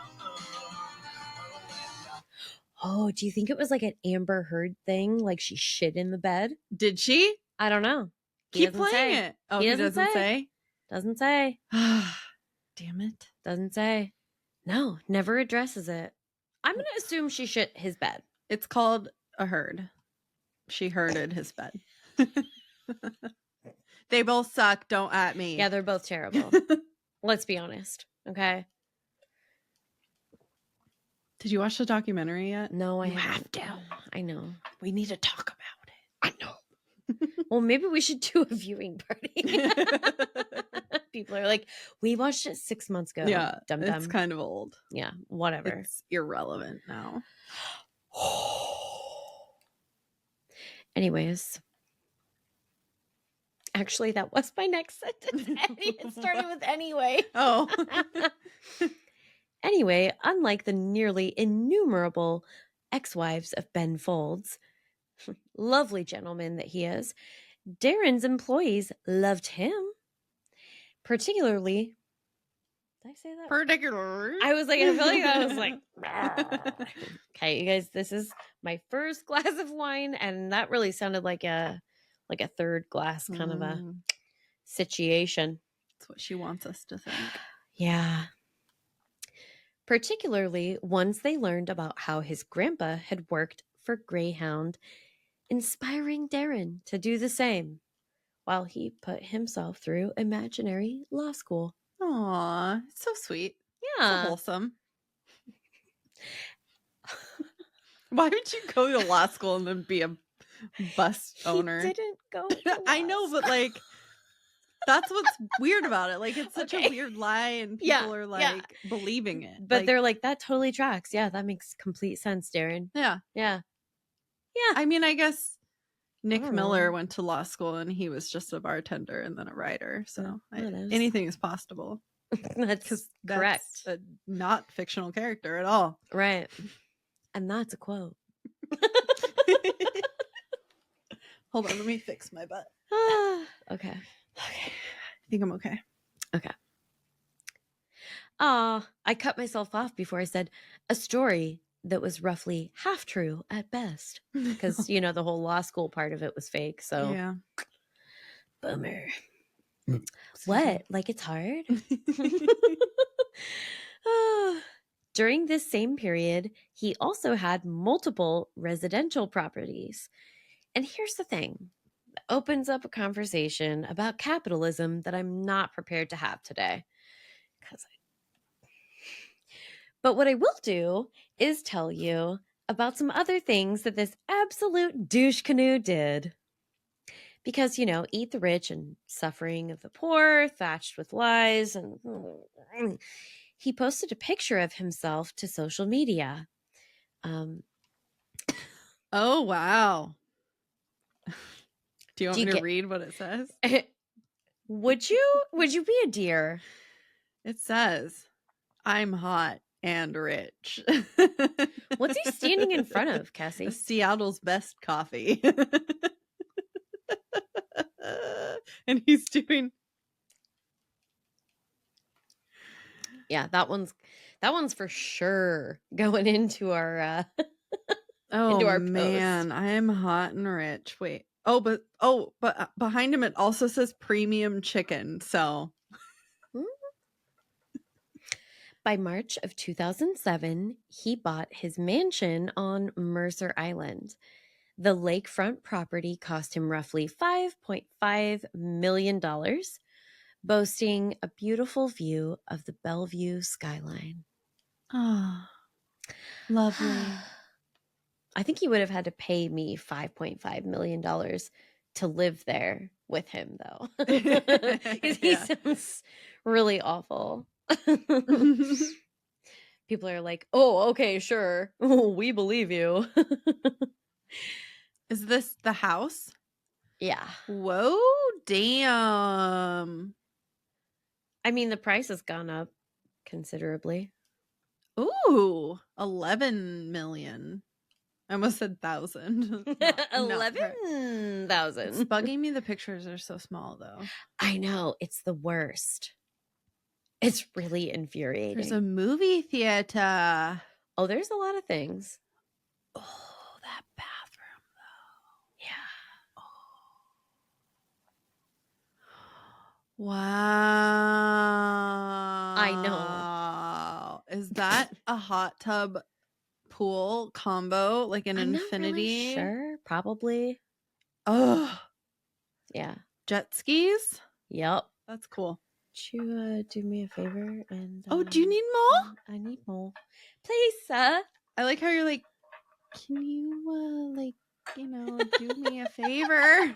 Oh, do you think it was like an Amber Heard thing? Like she shit in the bed? Did she? I don't know. He Keep doesn't playing say. it. Oh, He he doesn't doesn't say. say? Doesn't say. Damn it. Doesn't say. No, never addresses it. I'm going to assume she shit his bed. It's called a herd. She herded his bed. They both suck. Don't at me. Yeah, they're both terrible. Let's be honest. Okay. Did you watch the documentary yet? No, I You haven't. have to. I know. We need to talk about it. I know. Well, maybe we should do a viewing party. People are like, we watched it 6 months ago. Yeah, Dum it's dum. kind of old. Yeah, whatever. It's irrelevant now. Anyways. Actually, that was my next sentence. It started with anyway. Oh. Anyway, unlike the nearly innumerable ex-wives of Ben Folds, lovely gentleman that he is, Darren's employees loved him. Particularly, did I say that? Particular. I was like, I feel like I was like, okay, you guys, this is my first glass of wine, and that really sounded like a third glass kind of a situation. That's what she wants us to think. Yeah. Particularly once they learned about how his grandpa had worked for Greyhound, inspiring Darren to do the same while he put himself through imaginary law school. Aw, it's so sweet. So Yeah. wholesome. Why would you go to law school and then be a bus owner? He didn't go to I law know, but school. like, that's what's weird about it. Like, it's such Okay. a weird lie, and Yeah, people are like yeah. believing it. But like, they're like, that totally tracks. Yeah, that makes complete sense, Darren. yeah. Yeah. Yeah. I mean, I guess Nick don't Miller know. went to law school and he was just a bartender and then a writer. So that is. anything is possible. That's Because correct. that's a not fictional character at all. Right. And that's a quote. Hold on, let me fix my butt. Okay. I think I'm okay. Okay. I cut myself off before I said a story that was roughly half true at best. Because, you know, the whole law school part of it was fake. So, yeah. bummer. What? Like it's hard? During this same period, he also had multiple residential properties. And here's the thing. It opens up a conversation about capitalism that I'm not prepared to have today. But what I will do is tell you about some other things that this absolute douche canoe did. Because, you know, eat the rich and suffering of the poor, thatched with lies, and he posted a picture of himself to social media. Oh, wow. Do you want Do you me to get- read what it says? Would you be a deer? It says, I'm hot and rich. What's he standing in front of, Cassie? Seattle's best coffee. And he's doing... Yeah, that one's for sure going into our Oh, our man, I am hot and rich. Wait. but behind him it also says premium chicken. So By March of 2007, he bought his mansion on Mercer Island. The lakefront property cost him roughly $5.5 million, boasting a beautiful view of the Bellevue skyline. ah, lovely. I think he would have had to pay me $5.5 million to live there with him, though. Because he Yeah. sounds really awful. People are like, oh, okay, sure. We believe you. Is this the house? Yeah. Whoa, damn. I mean, the price has gone up considerably. Ooh, 11 million. I almost said 1,000. Not right. 11,000. It's bugging me. The pictures are so small, though. I know. It's the worst. It's really infuriating. There's a movie theater. Oh, there's a lot of things. Oh, that bathroom, though. Yeah. Wow. I know. Is that a hot tub pool combo, like an I'm infinity? not really sure. Probably. Oh, Yeah. jet skis? Yep. That's cool. Would you do me a favor? And Oh, do you need more? I need more. Please, sir. I like how you're like, can you, do me a favor?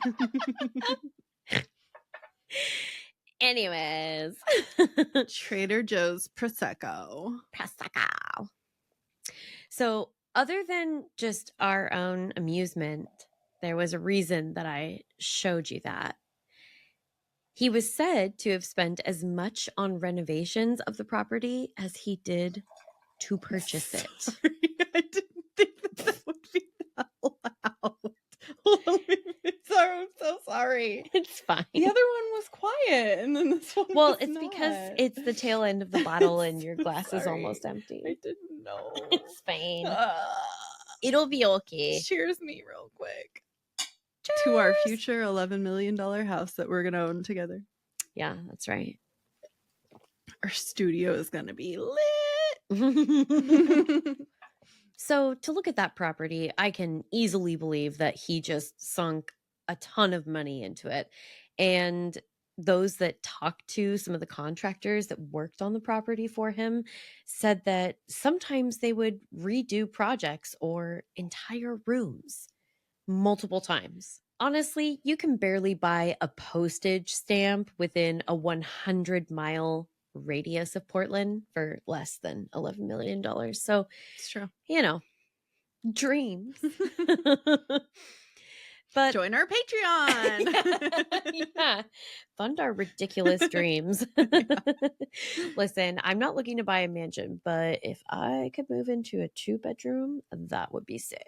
Anyways. Trader Joe's Prosecco. Prosecco. So, other than just our own amusement, there was a reason that I showed you that. He was said to have spent as much on renovations of the property as he did to purchase it. Sorry, I didn't think that would be that loud. Sorry, I'm so sorry. It's fine. The other one was quiet, and then this one Well, was it's not. because it's the tail end of the bottle and your glass is almost empty. I didn't know. It's fine. It'll be okay. Cheers me real quick. To our future $11 million house that we're going to own together. Yeah, that's right. Our studio is going to be lit. So to look at that property, I can easily believe that he just sunk a ton of money into it. And those that talked to some of the contractors that worked on the property for him said that sometimes they would redo projects or entire rooms multiple times. Honestly, you can barely buy a postage stamp within a 100-mile radius of Portland for less than $11 million. So, It's true. Dreams. But join our Patreon. yeah. Fund our ridiculous dreams. Listen, I'm not looking to buy a mansion, but if I could move into a 2-bedroom, that would be sick.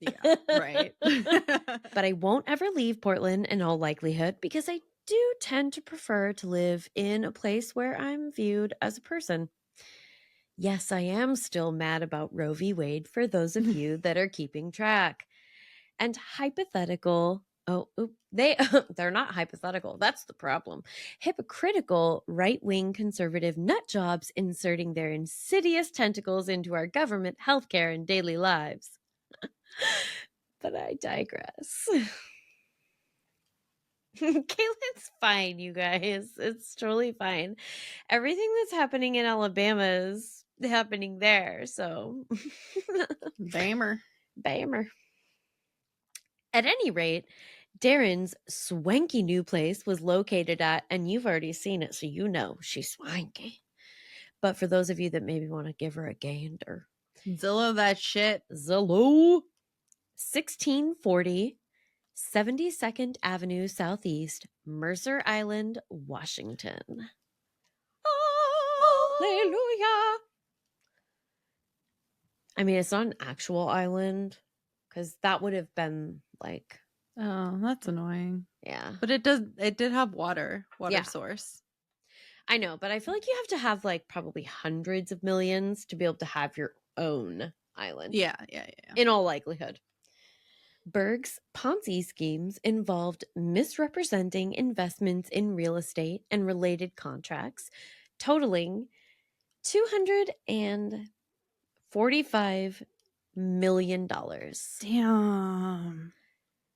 Yeah, right. But I won't ever leave Portland in all likelihood because I do tend to prefer to live in a place where I'm viewed as a person. Yes, I am still mad about Roe v. Wade for those of you that are keeping track. And hypothetical, they're not hypothetical. That's the problem. Hypocritical right-wing conservative nut jobs inserting their insidious tentacles into our government, healthcare, and daily lives. But I digress. Caitlin's fine, you guys. It's totally fine. Everything that's happening in Alabama is happening there, so. Bammer. At any rate, Darren's swanky new place was located at, and you've already seen it, so you know she's swanky. But for those of you that maybe want to give her a gander, Zillow that shit. Zillow. 1640 72nd Avenue Southeast, Mercer Island, Washington. Hallelujah. I mean, it's not an actual island because that would have been like. Oh, that's annoying. Yeah. But it did have water source. I know, but I feel like you have to have like probably hundreds of millions to be able to have your own island. Yeah. In all likelihood. Berg's Ponzi schemes involved misrepresenting investments in real estate and related contracts, totaling $245 million. Damn.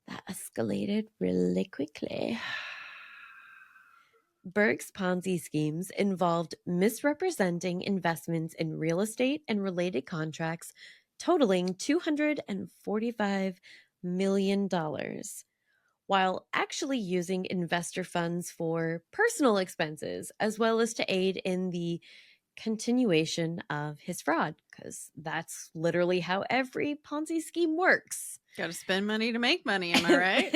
That escalated really quickly. Berg's Ponzi schemes involved misrepresenting investments in real estate and related contracts, totaling $245 million, while actually using investor funds for personal expenses, as well as to aid in the continuation of his fraud, because that's literally how every Ponzi scheme works. Gotta spend money to make money, am I right?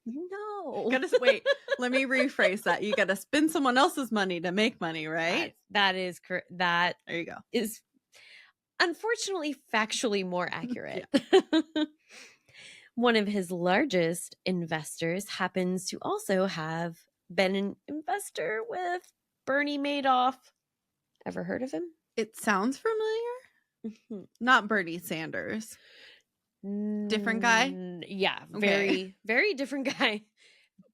No. Wait, let me rephrase that. You gotta spend someone else's money to make money, right? That is correct. That There you go. is unfortunately factually more accurate. One of his largest investors happens to also have been an investor with Bernie Madoff. Ever heard of him? It sounds familiar. Not Bernie Sanders. Different guy? Yeah, Okay. very different guy.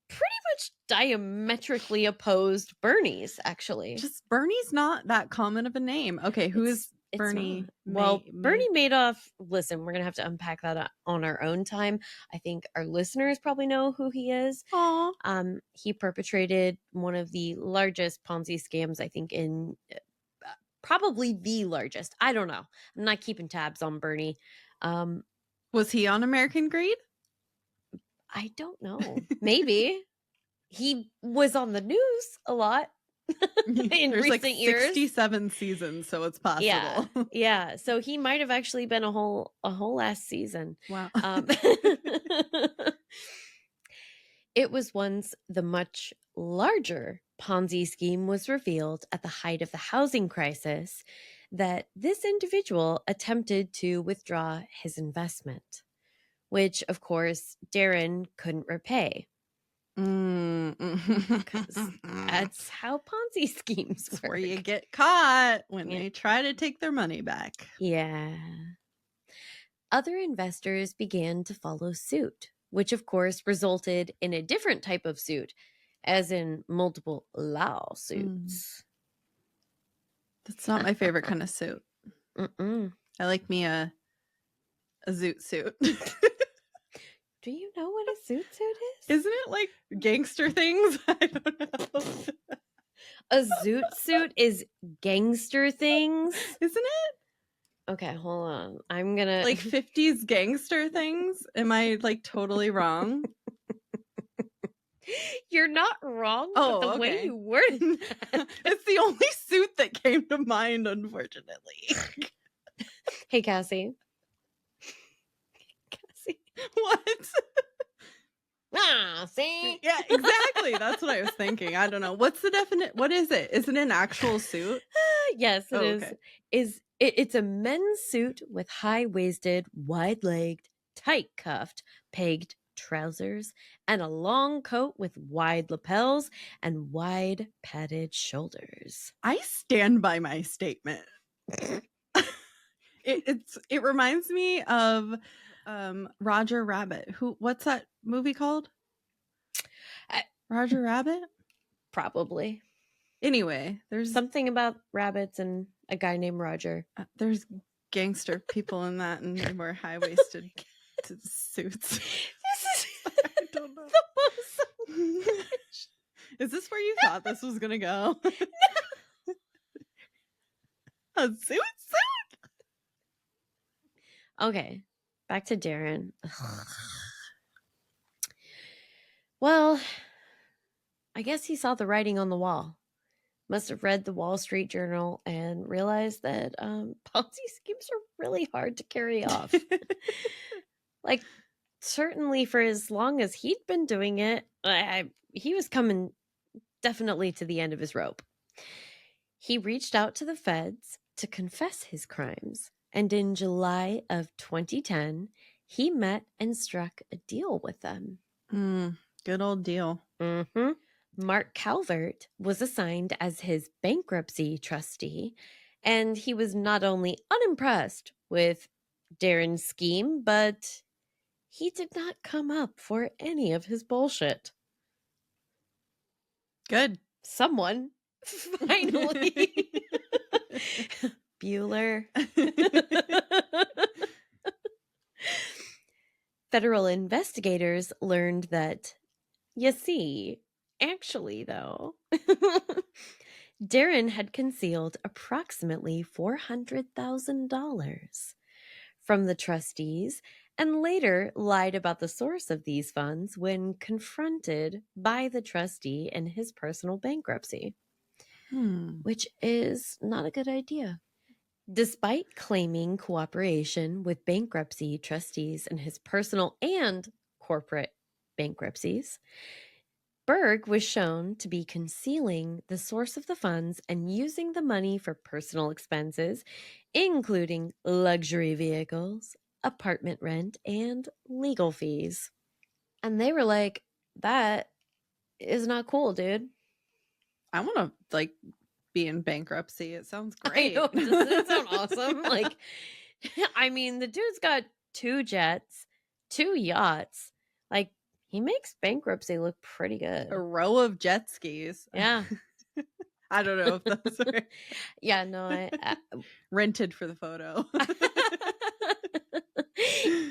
Pretty much diametrically opposed Bernie's, actually. Just Bernie's not that common of a name. Okay, who is Bernie? Bernie Madoff, listen, we're going to have to unpack that on our own time. I think our listeners probably know who he is. Aww. He perpetrated one of the largest Ponzi scams, I think, in probably the largest. I don't know. I'm not keeping tabs on Bernie. Was he on American Greed? I don't know. Maybe. He was on the news a lot in There's recent like years. 67 seasons, so it's possible. Yeah. So he might have actually been a whole last season. Wow. It was once the much larger Ponzi scheme was revealed at the height of the housing crisis that this individual attempted to withdraw his investment, which, of course, Darren couldn't repay. Because that's how Ponzi schemes work. Where you get caught when they try to take their money back. Yeah. Other investors began to follow suit, which of course resulted in a different type of suit, as in multiple lawsuits. That's not my favorite kind of suit. I like me a zoot suit. Do you know what a zoot suit is? Isn't it like gangster things? I don't know. A zoot suit is gangster things? Isn't it? Okay, hold on. I'm gonna... Like 50s gangster things? Am I like totally wrong? You're not wrong, but the way you worded that. It's the only suit that came to mind, unfortunately. Hey, Cassie. What? See? Yeah, exactly. That's what I was thinking. I don't know. What's the definite? What is it? Is it an actual suit? Yes, it is. Okay. It's a men's suit with high-waisted, wide-legged, tight-cuffed, pegged trousers and a long coat with wide lapels and wide padded shoulders. I stand by my statement. It reminds me of Roger Rabbit. What's that movie called? Roger Rabbit? Probably. Anyway, there's something about rabbits and a guy named Roger. There's gangster people in that, and they wear high-waisted suits. I don't know. The most. Is this where you thought this was gonna go? A suit? Okay, back to Darren. Well, I guess he saw the writing on the wall. Must have read the Wall Street Journal and realized that Ponzi schemes are really hard to carry off. Like, certainly for as long as he'd been doing it, he was coming definitely to the end of his rope. He reached out to the feds to confess his crimes, and in July of 2010, he met and struck a deal with them. Good old deal. Mm-hmm. Mark Calvert was assigned as his bankruptcy trustee, and he was not only unimpressed with Darren's scheme, but he did not come up for any of his bullshit. Good. Someone finally. Bueller. Federal investigators learned that, you see, actually, though, Darren had concealed approximately $400,000 from the trustees and later lied about the source of these funds when confronted by the trustee in his personal bankruptcy, which is not a good idea. Despite claiming cooperation with bankruptcy trustees in his personal and corporate bankruptcies, Berg was shown to be concealing the source of the funds and using the money for personal expenses, including luxury vehicles, apartment rent, and legal fees. And they were like, that is not cool, dude. I want to like be in bankruptcy. It sounds great. I know, doesn't it sound awesome? Like, I mean, the dude's got 2 jets, 2 yachts. Like, he makes bankruptcy look pretty good. A row of jet skis. Yeah. I don't know if those are Yeah, no, I rented for the photo.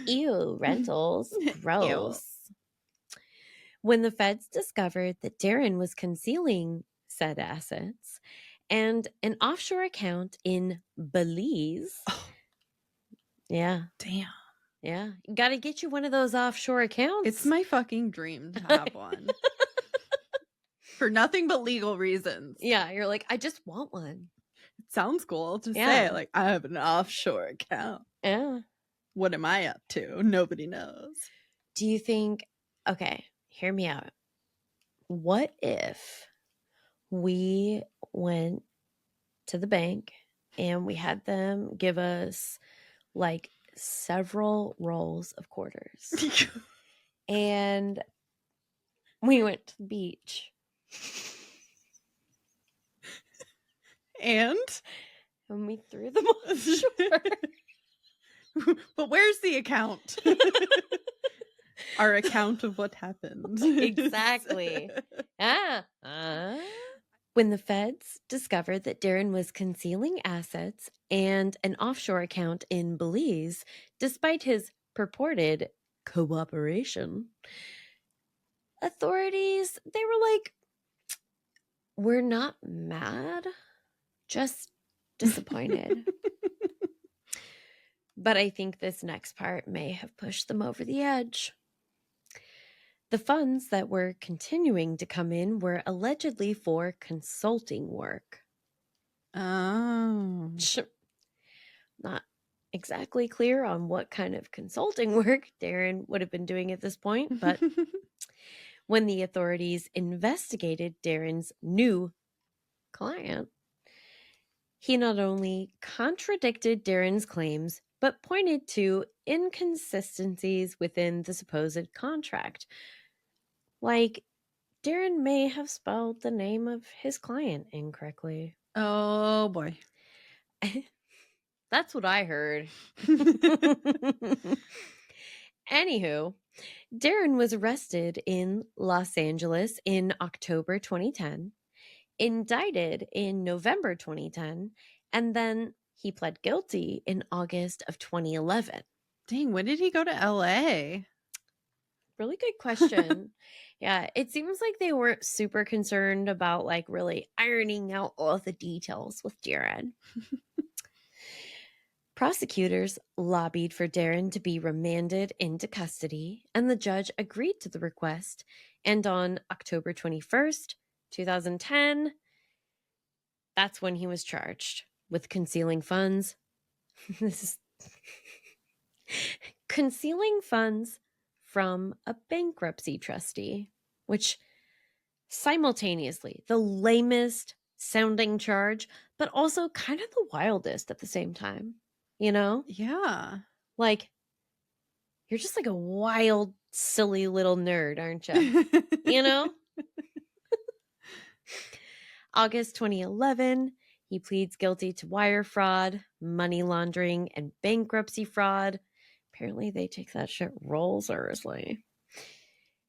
Ew, rentals. Gross. When the feds discovered that Darren was concealing said assets and an offshore account in Belize. Oh. Yeah. Damn. Yeah. Got to get you one of those offshore accounts. It's my fucking dream to have one. For nothing but legal reasons. Yeah, you're like, I just want one. It sounds cool to say, like, I have an offshore account. Yeah. What am I up to? Nobody knows. Do you think, okay, hear me out. What if we went to the bank and we had them give us like several rolls of quarters and we went to the beach and we threw them offshore? But where's the account? Our account of what happened. Exactly. When the feds discovered that Darren was concealing assets and an offshore account in Belize, despite his purported cooperation, authorities, they were like, we're not mad, just disappointed. But I think this next part may have pushed them over the edge. The funds that were continuing to come in were allegedly for consulting work. Oh. Not exactly clear on what kind of consulting work Darren would have been doing at this point, but when the authorities investigated Darren's new client, he not only contradicted Darren's claims, but pointed to inconsistencies within the supposed contract. Like, Darren may have spelled the name of his client incorrectly. Oh, boy. That's what I heard. Anywho, Darren was arrested in Los Angeles in October 2010, indicted in November 2010, and then he pled guilty in August of 2011. Dang, when did he go to LA? Really good question. Yeah, it seems like they weren't super concerned about like really ironing out all the details with Darren. Prosecutors lobbied for Darren to be remanded into custody, and the judge agreed to the request. And on October 21st, 2010, that's when he was charged with concealing funds. This is concealing funds from a bankruptcy trustee, which simultaneously the lamest sounding charge, but also kind of the wildest at the same time, you know? Yeah. Like, you're just like a wild, silly little nerd, aren't you? You know? August 2011, He pleads guilty to wire fraud, money laundering, and bankruptcy fraud. Apparently, they take that shit real seriously.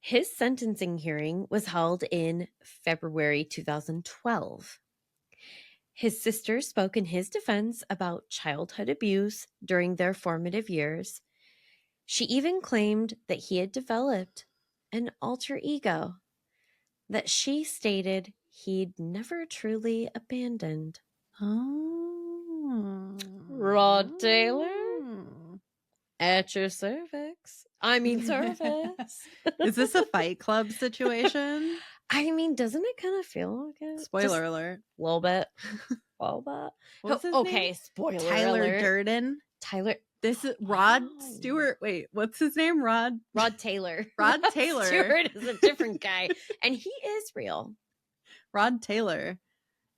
His sentencing hearing was held in February 2012. His sister spoke in his defense about childhood abuse during their formative years. She even claimed that he had developed an alter ego that she stated he'd never truly abandoned. Oh. Rod Taylor? At your cervix. I mean, cervix. Is this a Fight Club situation? I mean, doesn't it kind of feel like it? Spoiler alert. A little bit. A little bit. What's his Okay, name? spoiler Tyler alert. Durden. Tyler. This is Rod Wow. Stewart. Wait, what's his name? Rod Taylor. Rod Taylor. Stewart is a different guy. And he is real. Rod Taylor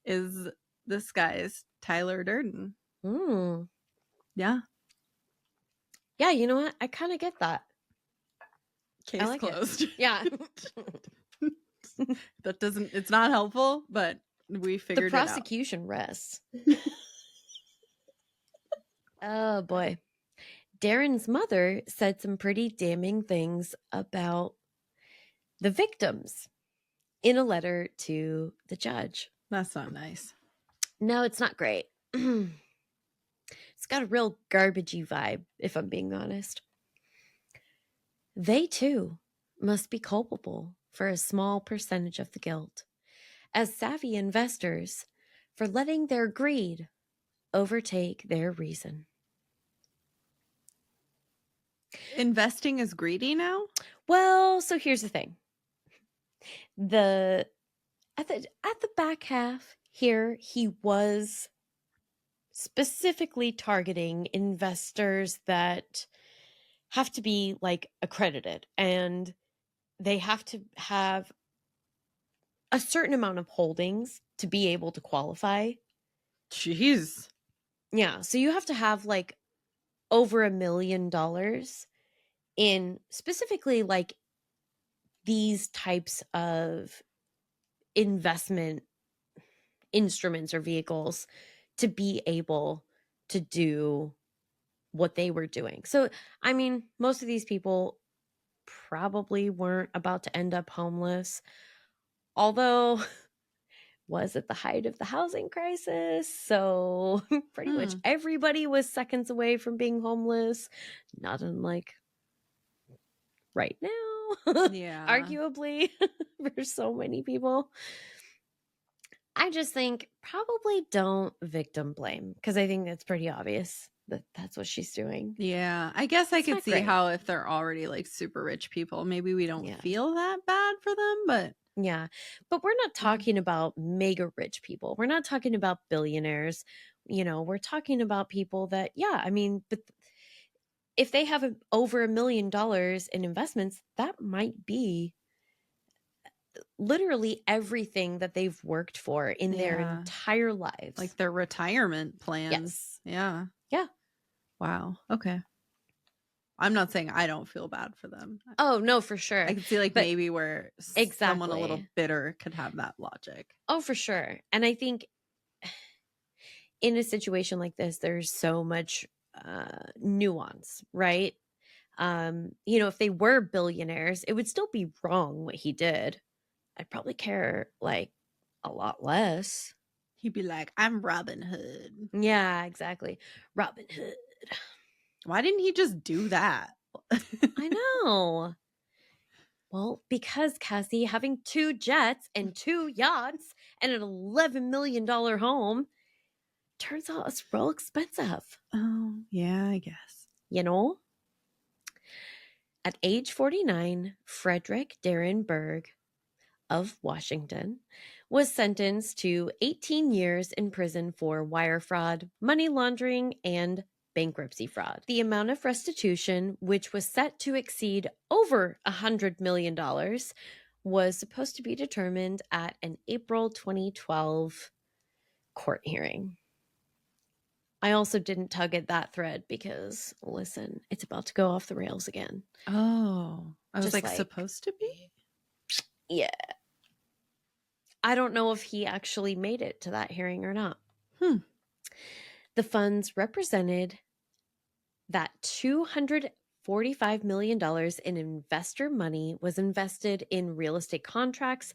is this guy's Tyler Durden. Yeah. Yeah, you know what? I kind of get that. Case like closed. Yeah. That doesn't, it's not helpful, but we figured The prosecution rests. Oh, boy. Darren's mother said some pretty damning things about the victims in a letter to the judge. That's not nice. No, it's not great. It's got a real garbagey vibe, if I'm being honest. They, too, must be culpable for a small percentage of the guilt, as savvy investors for letting their greed overtake their reason. Investing is greedy now? Well, so here's the thing. At the back half here, he was specifically targeting investors that have to be like accredited, and they have to have a certain amount of holdings to be able to qualify. Jeez. Yeah, so you have to have like over $1 million in specifically like these types of investment instruments or vehicles to be able to do what they were doing. So, I mean, most of these people probably weren't about to end up homeless, although was at the height of the housing crisis. So pretty much everybody was seconds away from being homeless, not unlike right now. Yeah. Arguably for so many people. I just think probably don't victim blame, because I think that's pretty obvious that that's what she's doing. Yeah. I guess I It's could not see great. how if they're already like super rich people, maybe we don't Yeah. feel that bad for them, but Yeah, but we're not talking about mega rich people. We're not talking about billionaires. You know, we're talking about people that, yeah, I mean, but if they have over $1 million in investments, that might be literally everything that they've worked for in their Yeah. entire lives. like their retirement plans. Yes. Yeah. Yeah. Wow. Okay. I'm not saying I don't feel bad for them. Oh, no, for sure. I can see like But- maybe where someone a little Exactly. bitter could have that logic. Oh, for sure. And I think in a situation like this, there's so much nuance, right? You know, if they were billionaires, it would still be wrong what he did. I'd probably care like a lot less. He'd be like, I'm Robin Hood. Yeah, exactly. Robin Hood. Why didn't he just do that? I know. Well, because Cassie, having 2 jets and 2 yachts and an $11 million home turns out it's real expensive. Oh, yeah, I guess. You know? At age 49, Frederick Darren Berg of Washington was sentenced to 18 years in prison for wire fraud, money laundering, and bankruptcy fraud. The amount of restitution, which was set to exceed over $100 million, was supposed to be determined at an April 2012 court hearing. I also didn't tug at that thread because, listen, it's about to go off the rails again. Oh, I was Just like, like- supposed to be? Yeah. I don't know if he actually made it to that hearing or not. The funds represented that $245 million in investor money was invested in real estate contracts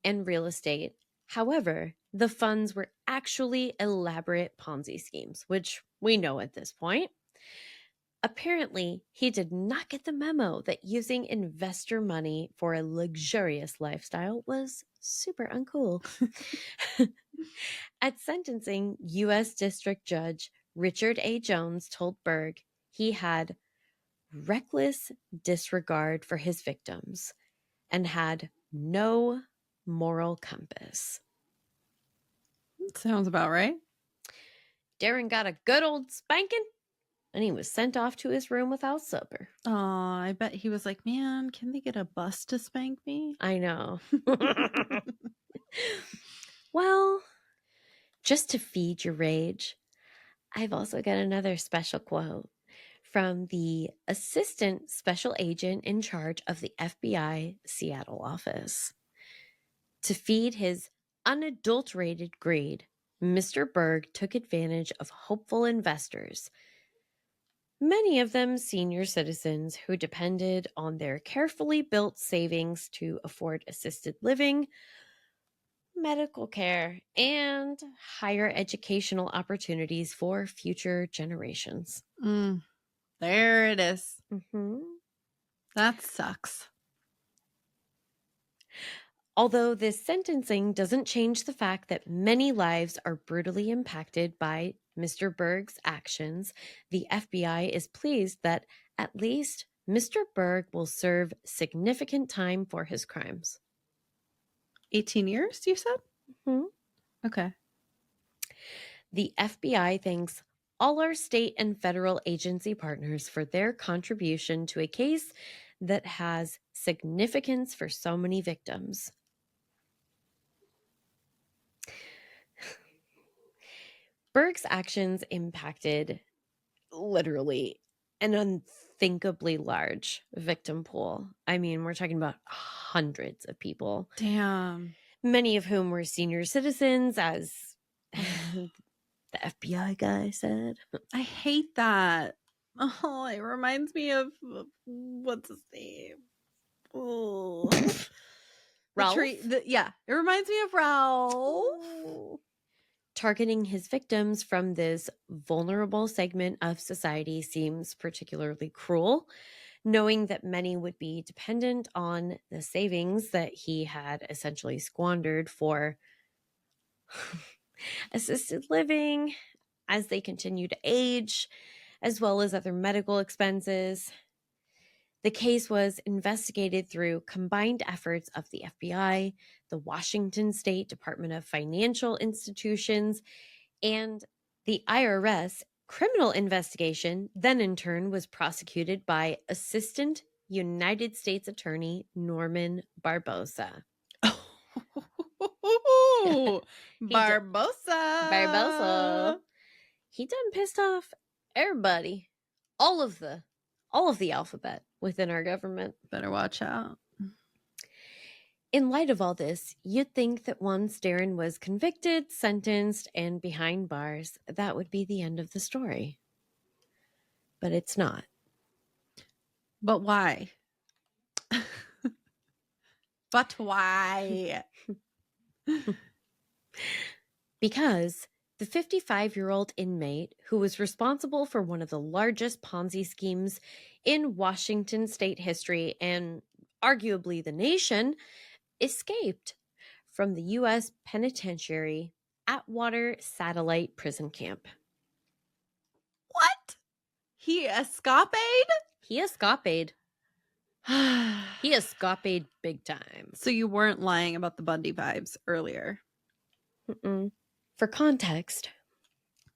and real estate. However, the funds were actually elaborate Ponzi schemes, which we know at this point. Apparently, he did not get the memo that using investor money for a luxurious lifestyle was super uncool. At sentencing, U.S. District Judge Richard A. Jones told Berg he had reckless disregard for his victims and had no moral compass. Sounds about right. Darren got a good old spanking, and he was sent off to his room without supper. Oh, I bet he was like, man, can they get a bus to spank me? I know. Well, just to feed your rage, I've also got another special quote from the assistant special agent in charge of the FBI Seattle office. To feed his unadulterated greed, Mr. Berg took advantage of hopeful investors, many of them senior citizens who depended on their carefully built savings to afford assisted living, medical care, and higher educational opportunities for future generations. There it is. Mm-hmm. That sucks. Although this sentencing doesn't change the fact that many lives are brutally impacted by Mr. Berg's actions, the FBI is pleased that at least Mr. Berg will serve significant time for his crimes. 18 years, you said? Mm-hmm. Okay. The FBI thanks all our state and federal agency partners for their contribution to a case that has significance for so many victims. Berg's actions impacted literally an unthinkably large victim pool. I mean, we're talking about hundreds of people. Damn. Many of whom were senior citizens, as the FBI guy said. I hate that. Oh, it reminds me of what's his name? Oh. Ralph? Yeah, it reminds me of Ralph. Targeting his victims from this vulnerable segment of society seems particularly cruel, knowing that many would be dependent on the savings that he had essentially squandered for assisted living as they continue to age, as well as other medical expenses. The case was investigated through combined efforts of the FBI, the Washington State Department of Financial Institutions, and the IRS. Criminal investigation then in turn was prosecuted by Assistant United States Attorney Norman Barbosa. Barbosa. He done pissed off everybody. All of the alphabet within our government. Better watch out. In light of all this, you'd think that once Darren was convicted, sentenced, and behind bars, that would be the end of the story. But it's not. But why? But why? Because the 55-year-old inmate who was responsible for one of the largest Ponzi schemes in Washington state history and arguably the nation escaped from the U.S. penitentiary Atwater Satellite Prison Camp. What? He escaped? He escaped. He escaped big time. So you weren't lying about the Bundy vibes earlier. Mm-mm. For context,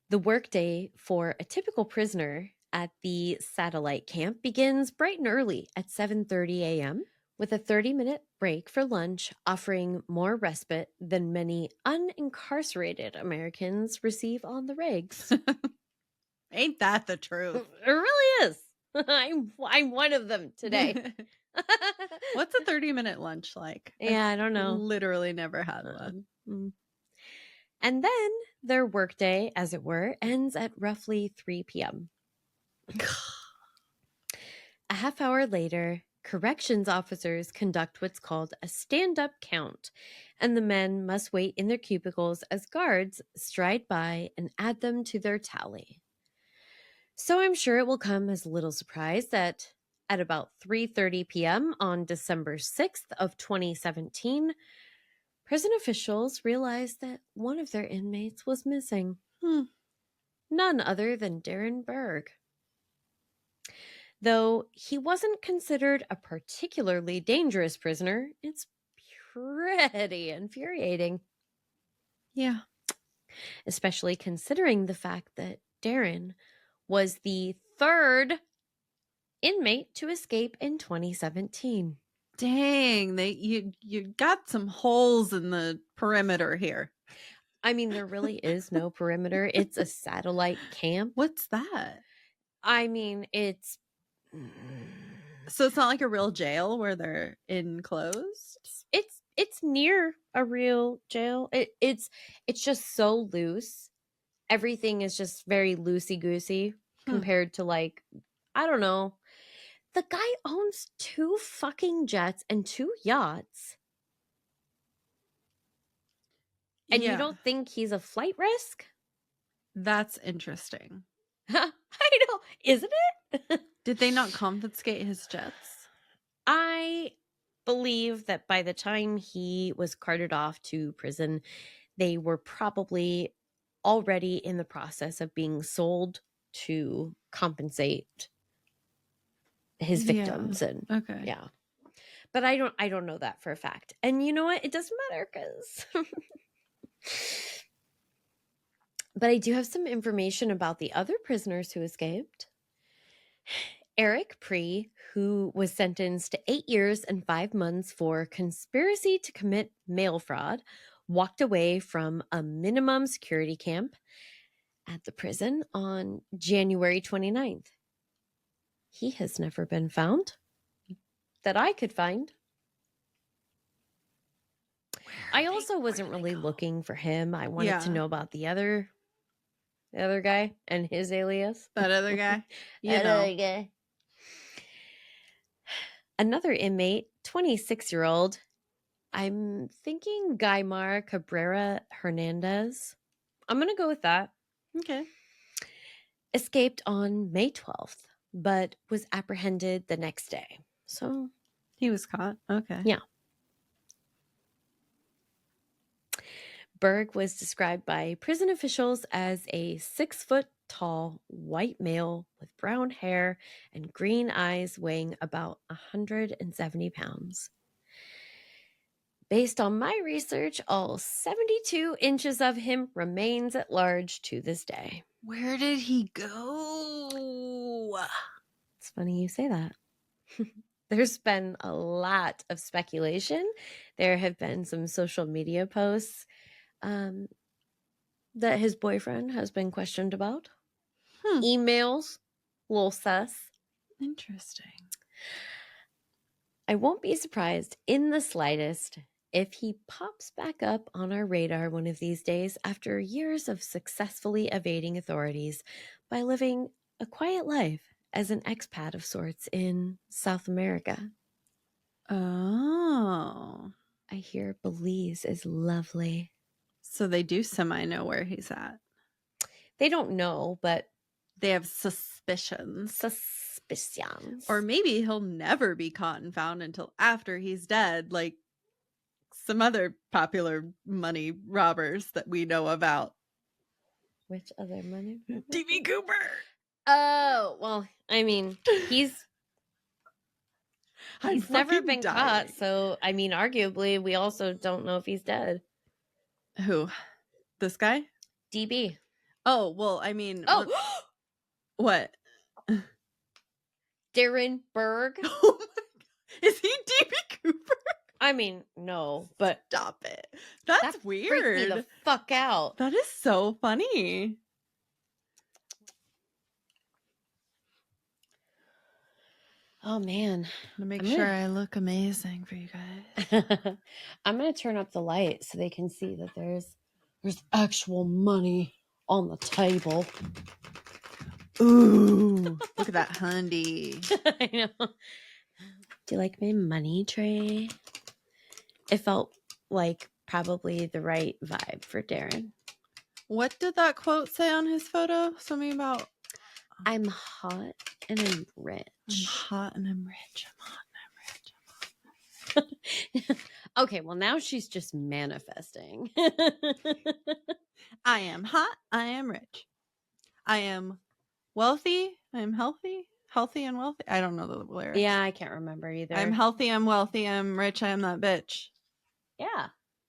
the workday for a typical prisoner at the satellite camp begins bright and early at 7:30 a.m. with a 30-minute break for lunch, offering more respite than many unincarcerated Americans receive on the regs. Ain't that the truth? It really is. I'm one of them today. What's a 30-minute lunch like? Yeah, I don't know. Literally never had one. And then their workday, as it were, ends at roughly 3 p.m. A half hour later, corrections officers conduct what's called a stand-up count, and the men must wait in their cubicles as guards stride by and add them to their tally. So I'm sure it will come as little surprise that at about 3:30 p.m. on December 6th of 2017, prison officials realized that one of their inmates was missing. None other than Darren Berg. Though he wasn't considered a particularly dangerous prisoner, it's pretty infuriating. Yeah. Especially considering the fact that Darren was the third inmate to escape in 2017. Dang, you got some holes in the perimeter here. I mean, there really is no perimeter. It's a satellite camp. What's that? I mean, it's So it's not like a real jail where they're enclosed? it's near a real jail. It's just so loose. Everything is just very loosey-goosey compared to, like, I don't know. The guy owns 2 fucking jets and 2 yachts. And you don't think he's a flight risk? That's interesting. I know, isn't it? Did they not confiscate his jets? I believe that by the time he was carted off to prison, they were probably already in the process of being sold to compensate his victims. And Okay. yeah. But I don't know that for a fact. And you know what? It doesn't matter because but I do have some information about the other prisoners who escaped. Eric Pree, who was sentenced to 8 years and 5 months for conspiracy to commit mail fraud, walked away from a minimum security camp at the prison on January 29th. He has never been found that I could find. I also wasn't really looking for him. I wanted to know about the other guy and his alias. That other guy? Other guy. Another inmate, 26-year-old, I'm thinking Guymar Cabrera Hernandez. I'm going to go with that. Okay. Escaped on May 12th, but was apprehended the next day. So he was caught. Okay. Yeah. Berg was described by prison officials as a 6-foot-tall white male with brown hair and green eyes, weighing about 170 pounds. Based on my research, all 72 inches of him remains at large to this day. Where did he go? It's funny you say that. There's been a lot of speculation. There have been some social media posts that his boyfriend has been questioned about. Emails, little sus. Interesting. I won't be surprised in the slightest if he pops back up on our radar one of these days after years of successfully evading authorities by living a quiet life as an expat of sorts in South America. Oh. I hear Belize is lovely. So they do semi-know where he's at. They don't know, but they have suspicions. Suspicions. Or maybe he'll never be caught and found until after he's dead, like some other popular money robbers that we know about. Which other money? D.B. Cooper. Oh, well, I mean, he's never been caught, so I mean, arguably, we also don't know if he's dead. Who? This guy? DB. Oh, well, I mean... Oh! What? Darren Berg. Oh my God. Is he D.B. Cooper? I mean, no, but... Stop it. That's weird. Freaked me the fuck out. That is so funny. Oh, man. To make sure I look amazing for you guys. I'm going to turn up the light so they can see that there's There's actual money on the table. Ooh, look at that hundy. I know. Do you like my money tray? It felt like probably the right vibe for Darren. What did that quote say on his photo? Something about I'm hot and I'm rich. I'm hot and I'm rich. I'm hot and I'm rich. Okay, well now she's just manifesting. I am hot. I am rich. I am wealthy. I am healthy. Healthy and wealthy. I don't know the lyrics. Yeah, I can't remember either. I'm healthy. I'm wealthy. I'm rich. I am that bitch. Yeah.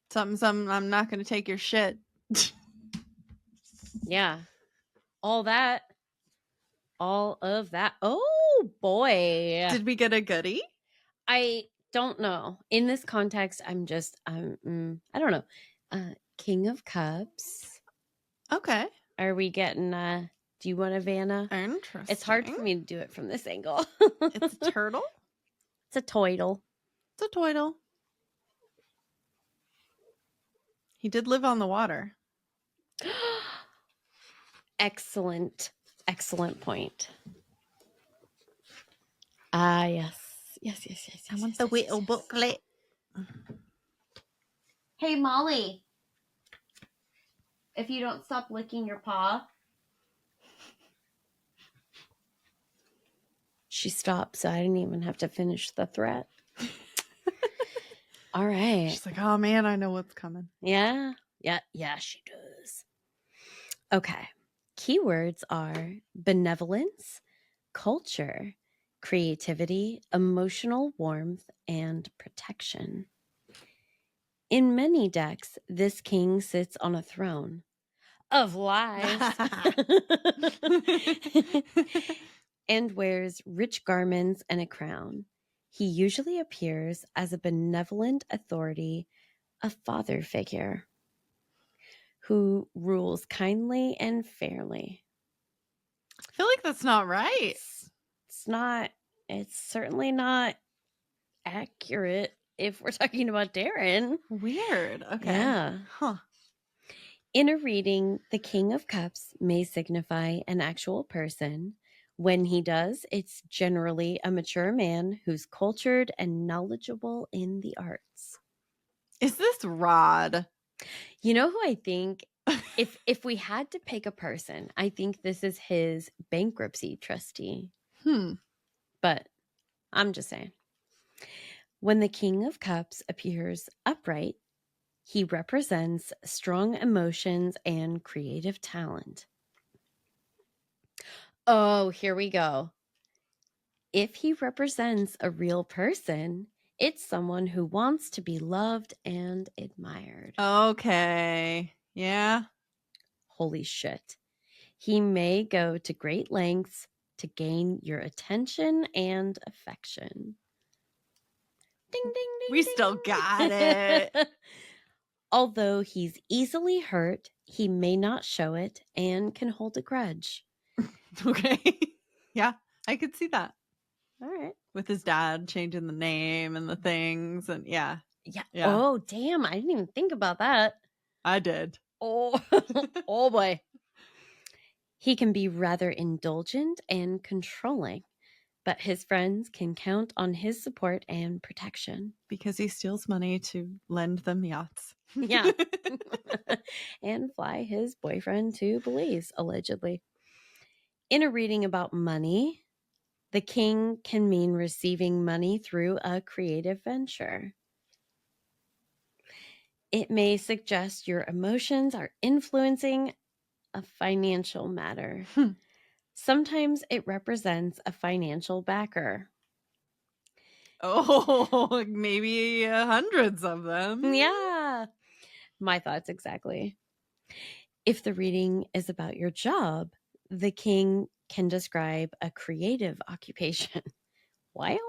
Something. I'm not going to take your shit. Yeah. All that. All of that. Oh boy. Did we get a goodie? I don't know. In this context, I don't know. King of Cups. Okay. Are we getting do you want a Vanna? Interesting. It's hard for me to do it from this angle. It's a turtle. It's a toidle. It's a toidle. He did live on the water. Excellent point. Ah, yes. Yes. I want the little booklet. Hey, Molly. If you don't stop licking your paw. She stopped, so I didn't even have to finish the threat. All right. She's like, oh man, I know what's coming. Yeah, she does. Okay. Keywords are benevolence, culture, creativity, emotional warmth, and protection. In many decks, this king sits on a throne of lies and wears rich garments and a crown. He usually appears as a benevolent authority, a father figure who rules kindly and fairly. I feel like that's not right. It's certainly not accurate if we're talking about Darren. Weird. Okay. Yeah. Huh. In a reading, the King of Cups may signify an actual person. When he does, it's generally a mature man who's cultured and knowledgeable in the arts. Is this Rod? You know who I think, if we had to pick a person, I think this is his bankruptcy trustee. But I'm just saying. When the King of Cups appears upright, he represents strong emotions and creative talent. Oh, here we go. If he represents a real person, it's someone who wants to be loved and admired. Okay. Yeah. Holy shit. He may go to great lengths to gain your attention and affection. Ding, ding, ding. We ding. still got it. Although he's easily hurt, he may not show it and can hold a grudge. Okay. Yeah, I could see that. All right. With his dad changing the name and the things. And yeah. Oh, damn. I didn't even think about that. I did. Oh, oh boy. He can be rather indulgent and controlling, but his friends can count on his support and protection. Because he steals money to lend them yachts. Yeah. And fly his boyfriend to Belize, allegedly. In a reading about money, the king can mean receiving money through a creative venture. It may suggest your emotions are influencing a financial matter. Sometimes it represents a financial backer. Oh, maybe hundreds of them. Yeah. My thoughts exactly. If the reading is about your job, the king can describe a creative occupation. Well,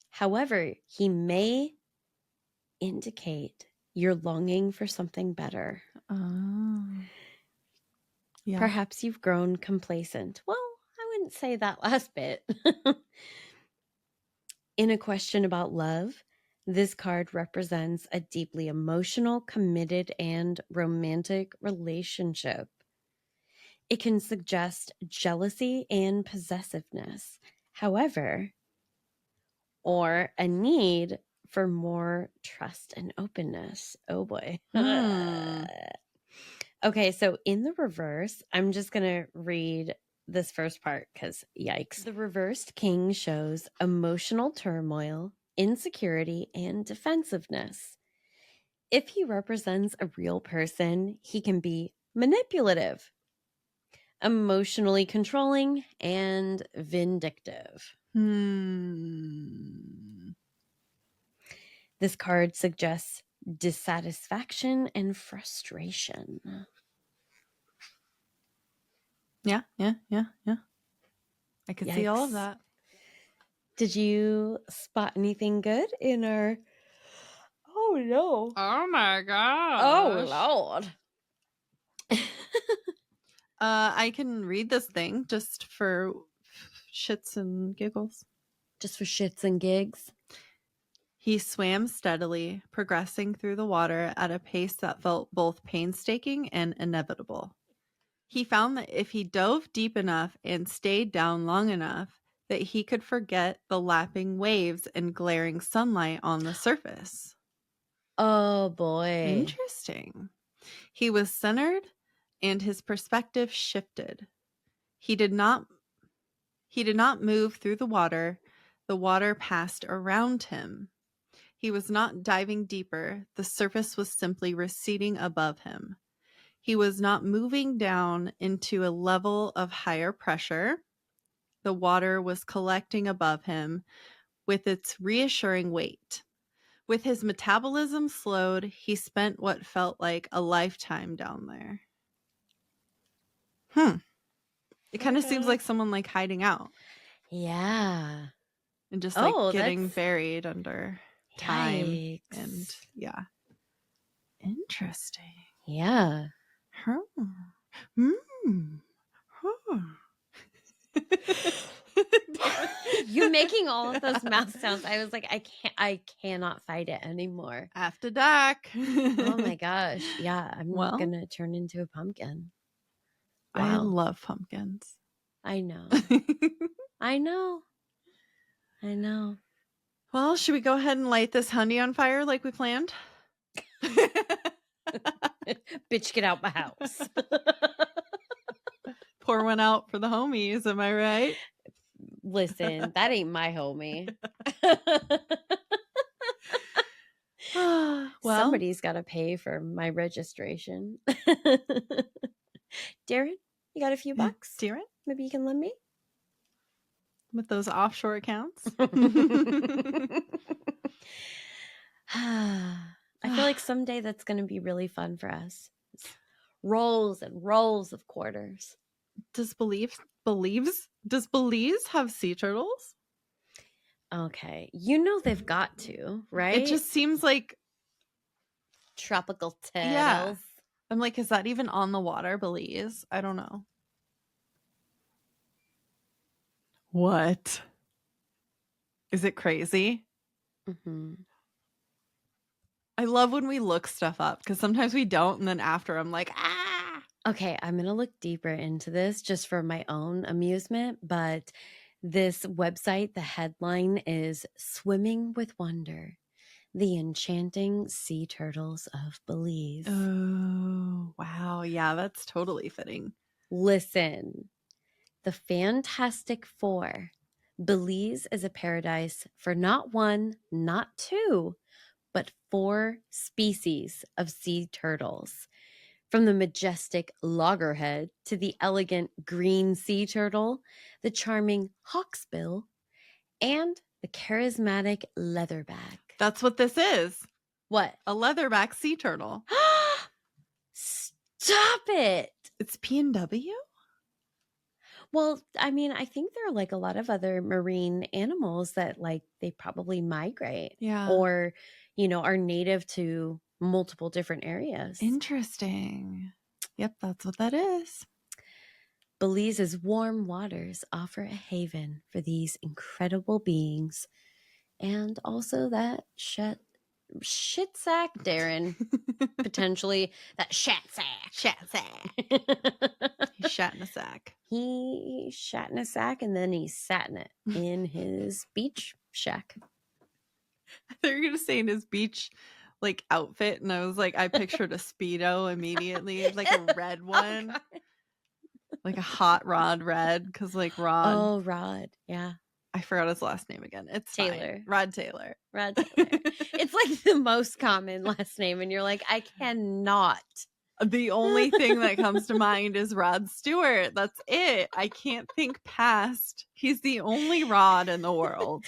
however, he may indicate you're longing for something better. Oh. Yeah. Perhaps you've grown complacent. Well, I wouldn't say that last bit. In a question about love, This card represents a deeply emotional, committed, and romantic relationship. It can suggest jealousy and possessiveness. However, or a need for more trust and openness. Oh boy. Okay, so in the reverse, I'm just going to read this first part because yikes. The reversed king shows emotional turmoil, insecurity, and defensiveness. If he represents a real person, he can be manipulative, emotionally controlling, and vindictive. This card suggests dissatisfaction and frustration. Yeah. I could see all of Yikes. that. Did you spot anything good in our... Oh, no. Oh my gosh. Oh, Lord. I can read this thing just for shits and giggles. Just for shits and gigs. He swam steadily, progressing through the water at a pace that felt both painstaking and inevitable. He found that if he dove deep enough and stayed down long enough, that he could forget the lapping waves and glaring sunlight on the surface. Oh, boy. Interesting. He was centered and his perspective shifted. He did not move through the water passed around him. He was not diving deeper, the surface was simply receding above him. He was not moving down into a level of higher pressure. The water was collecting above him with its reassuring weight. With his metabolism slowed, he spent what felt like a lifetime down there. It kind of seems like someone like hiding out. Yeah. And just like getting buried under time. Yikes. And yeah. Interesting. Yeah. You making all of those mouth sounds. I was like, I cannot fight it anymore. After dark. Oh my gosh. Yeah. I'm gonna turn into a pumpkin. Wow. I love pumpkins. I know. I know. Well, should we go ahead and light this honey on fire like we planned? Bitch, get out my house. Pour one out for the homies, am I right? Listen, that ain't my homie. Well, somebody's got to pay for my registration. Darren, you got a few bucks? Darren? Maybe you can lend me? With those offshore accounts? I feel like someday that's going to be really fun for us. Rolls and rolls of quarters. Does Belize have sea turtles? Okay. You know they've got to, right? It just seems like tropical turtles. Yeah. I'm like, is that even on the water, Belize? I don't know. What? Is it crazy? Mm-hmm. I love when we look stuff up because sometimes we don't, and then after I'm like, ah. Okay, I'm going to look deeper into this just for my own amusement, but this website, the headline is Swimming with Wonder, the Enchanting Sea Turtles of Belize. Oh, wow. Yeah, that's totally fitting. Listen, the Fantastic Four. Belize is a paradise for not one, not two, but 4 species of sea turtles. From the majestic loggerhead to the elegant green sea turtle, the charming hawksbill, and the charismatic leatherback. That's what this is. What? A leatherback sea turtle. Stop it. It's PNW? Well, I mean, I think there are like a lot of other marine animals that like they probably migrate. Yeah. Or, are native to multiple different areas. Interesting. Yep, that's what that is. Belize's warm waters offer a haven for these incredible beings. And also that shit sack Darren, potentially that shat sack. Shat sack. He shat in a sack. He shat in a sack and then he sat in it in his beach shack. They were gonna say in his beach like outfit, and I was like, I pictured a Speedo immediately, like a red one, like a hot Rod red, because like Rod. Oh, Rod, yeah. I forgot his last name again. It's Taylor. fine. Rod Taylor. Rod Taylor. It's like the most common last name, and you're like, I cannot. The only thing that comes to mind is Rod Stewart. That's it. I can't think past. He's the only Rod in the world.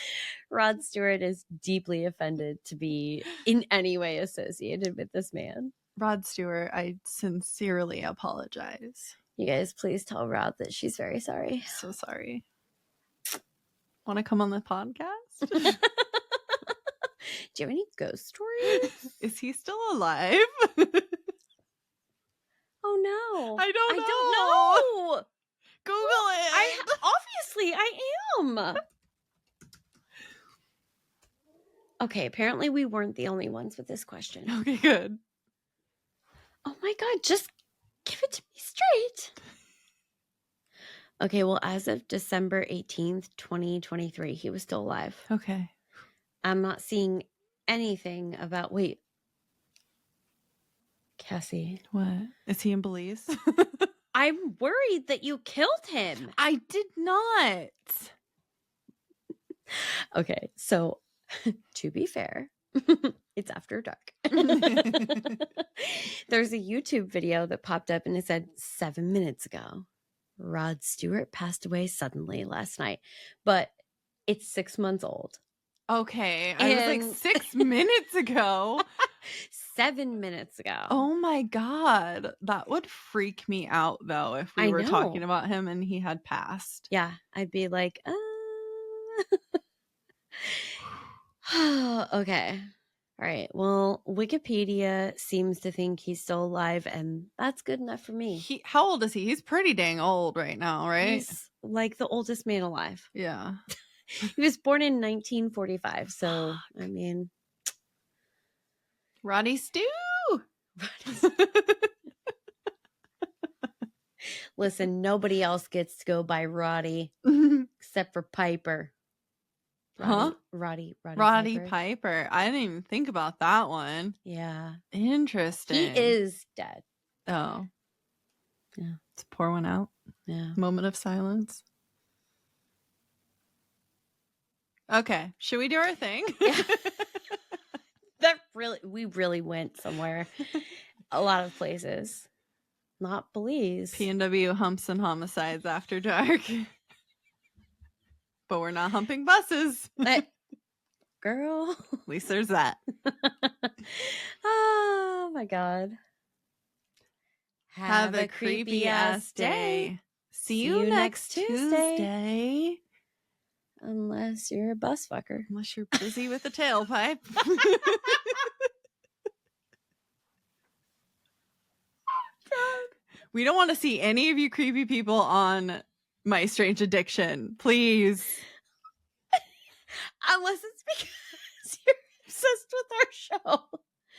Rod Stewart is deeply offended to be in any way associated with this man. Rod Stewart, I sincerely apologize. You guys, please tell Rod that she's very sorry. So sorry. Want to come on the podcast? Do you have any ghost stories? Is he still alive? Oh no. I don't know. Google it. Obviously I am. Okay, apparently we weren't the only ones with this question. Okay, good. Oh my god, just give it to me straight. Okay, well, as of December 18th, 2023, he was still alive. Okay. I'm not seeing anything about... Wait. Cassie. What? Is he in Belize? I'm worried that you killed him. I did not. Okay, so to be fair, it's after dark. There's a YouTube video that popped up and it said 7 minutes ago, Rod Stewart passed away suddenly last night, but it's 6 months old. Okay. I was like 6 minutes ago. 7 minutes ago. Oh my God. That would freak me out though if we were talking about him and he had passed. Yeah. I'd be like, okay. All right. Well, Wikipedia seems to think he's still alive, and that's good enough for me. How old is he? He's pretty dang old right now, right? He's like the oldest man alive. Yeah. He was born in 1945. So, I mean. Roddy Stew. Listen, nobody else gets to go by Roddy except for Piper. Roddy Piper. I didn't even think about that one. Yeah. Interesting. He is dead. Oh. Yeah. Let's pour one out. Yeah. Moment of silence. Okay. Should we do our thing? Yeah. We really went somewhere. A lot of places. Not Belize. P&W humps and homicides after dark. But we're not humping buses. Girl. At least there's that. Oh my God. Have a creepy ass day. See you next Tuesday. Unless you're a bus fucker. Unless you're busy with the tailpipe. We don't want to see any of you creepy people on My Strange Addiction. Please. Unless it's because you're obsessed with our show.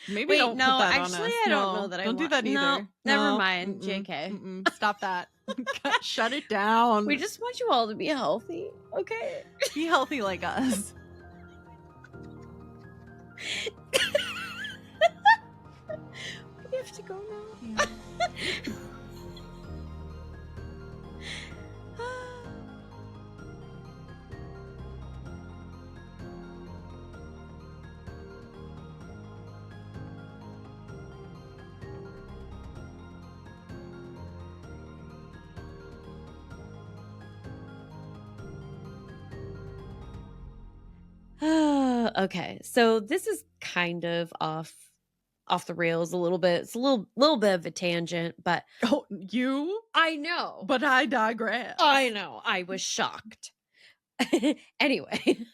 Maybe Wait, don't no, put that actually, on us. I don't know that Don't do that either. No, never mind. JK. Stop that. Shut it down. We just want you all to be healthy, okay? Be healthy like us. We have to go now. Yeah. Okay, so this is kind of off the rails a little bit. It's a little bit of a tangent, but I know. But I digress. I know. I was shocked. Anyway.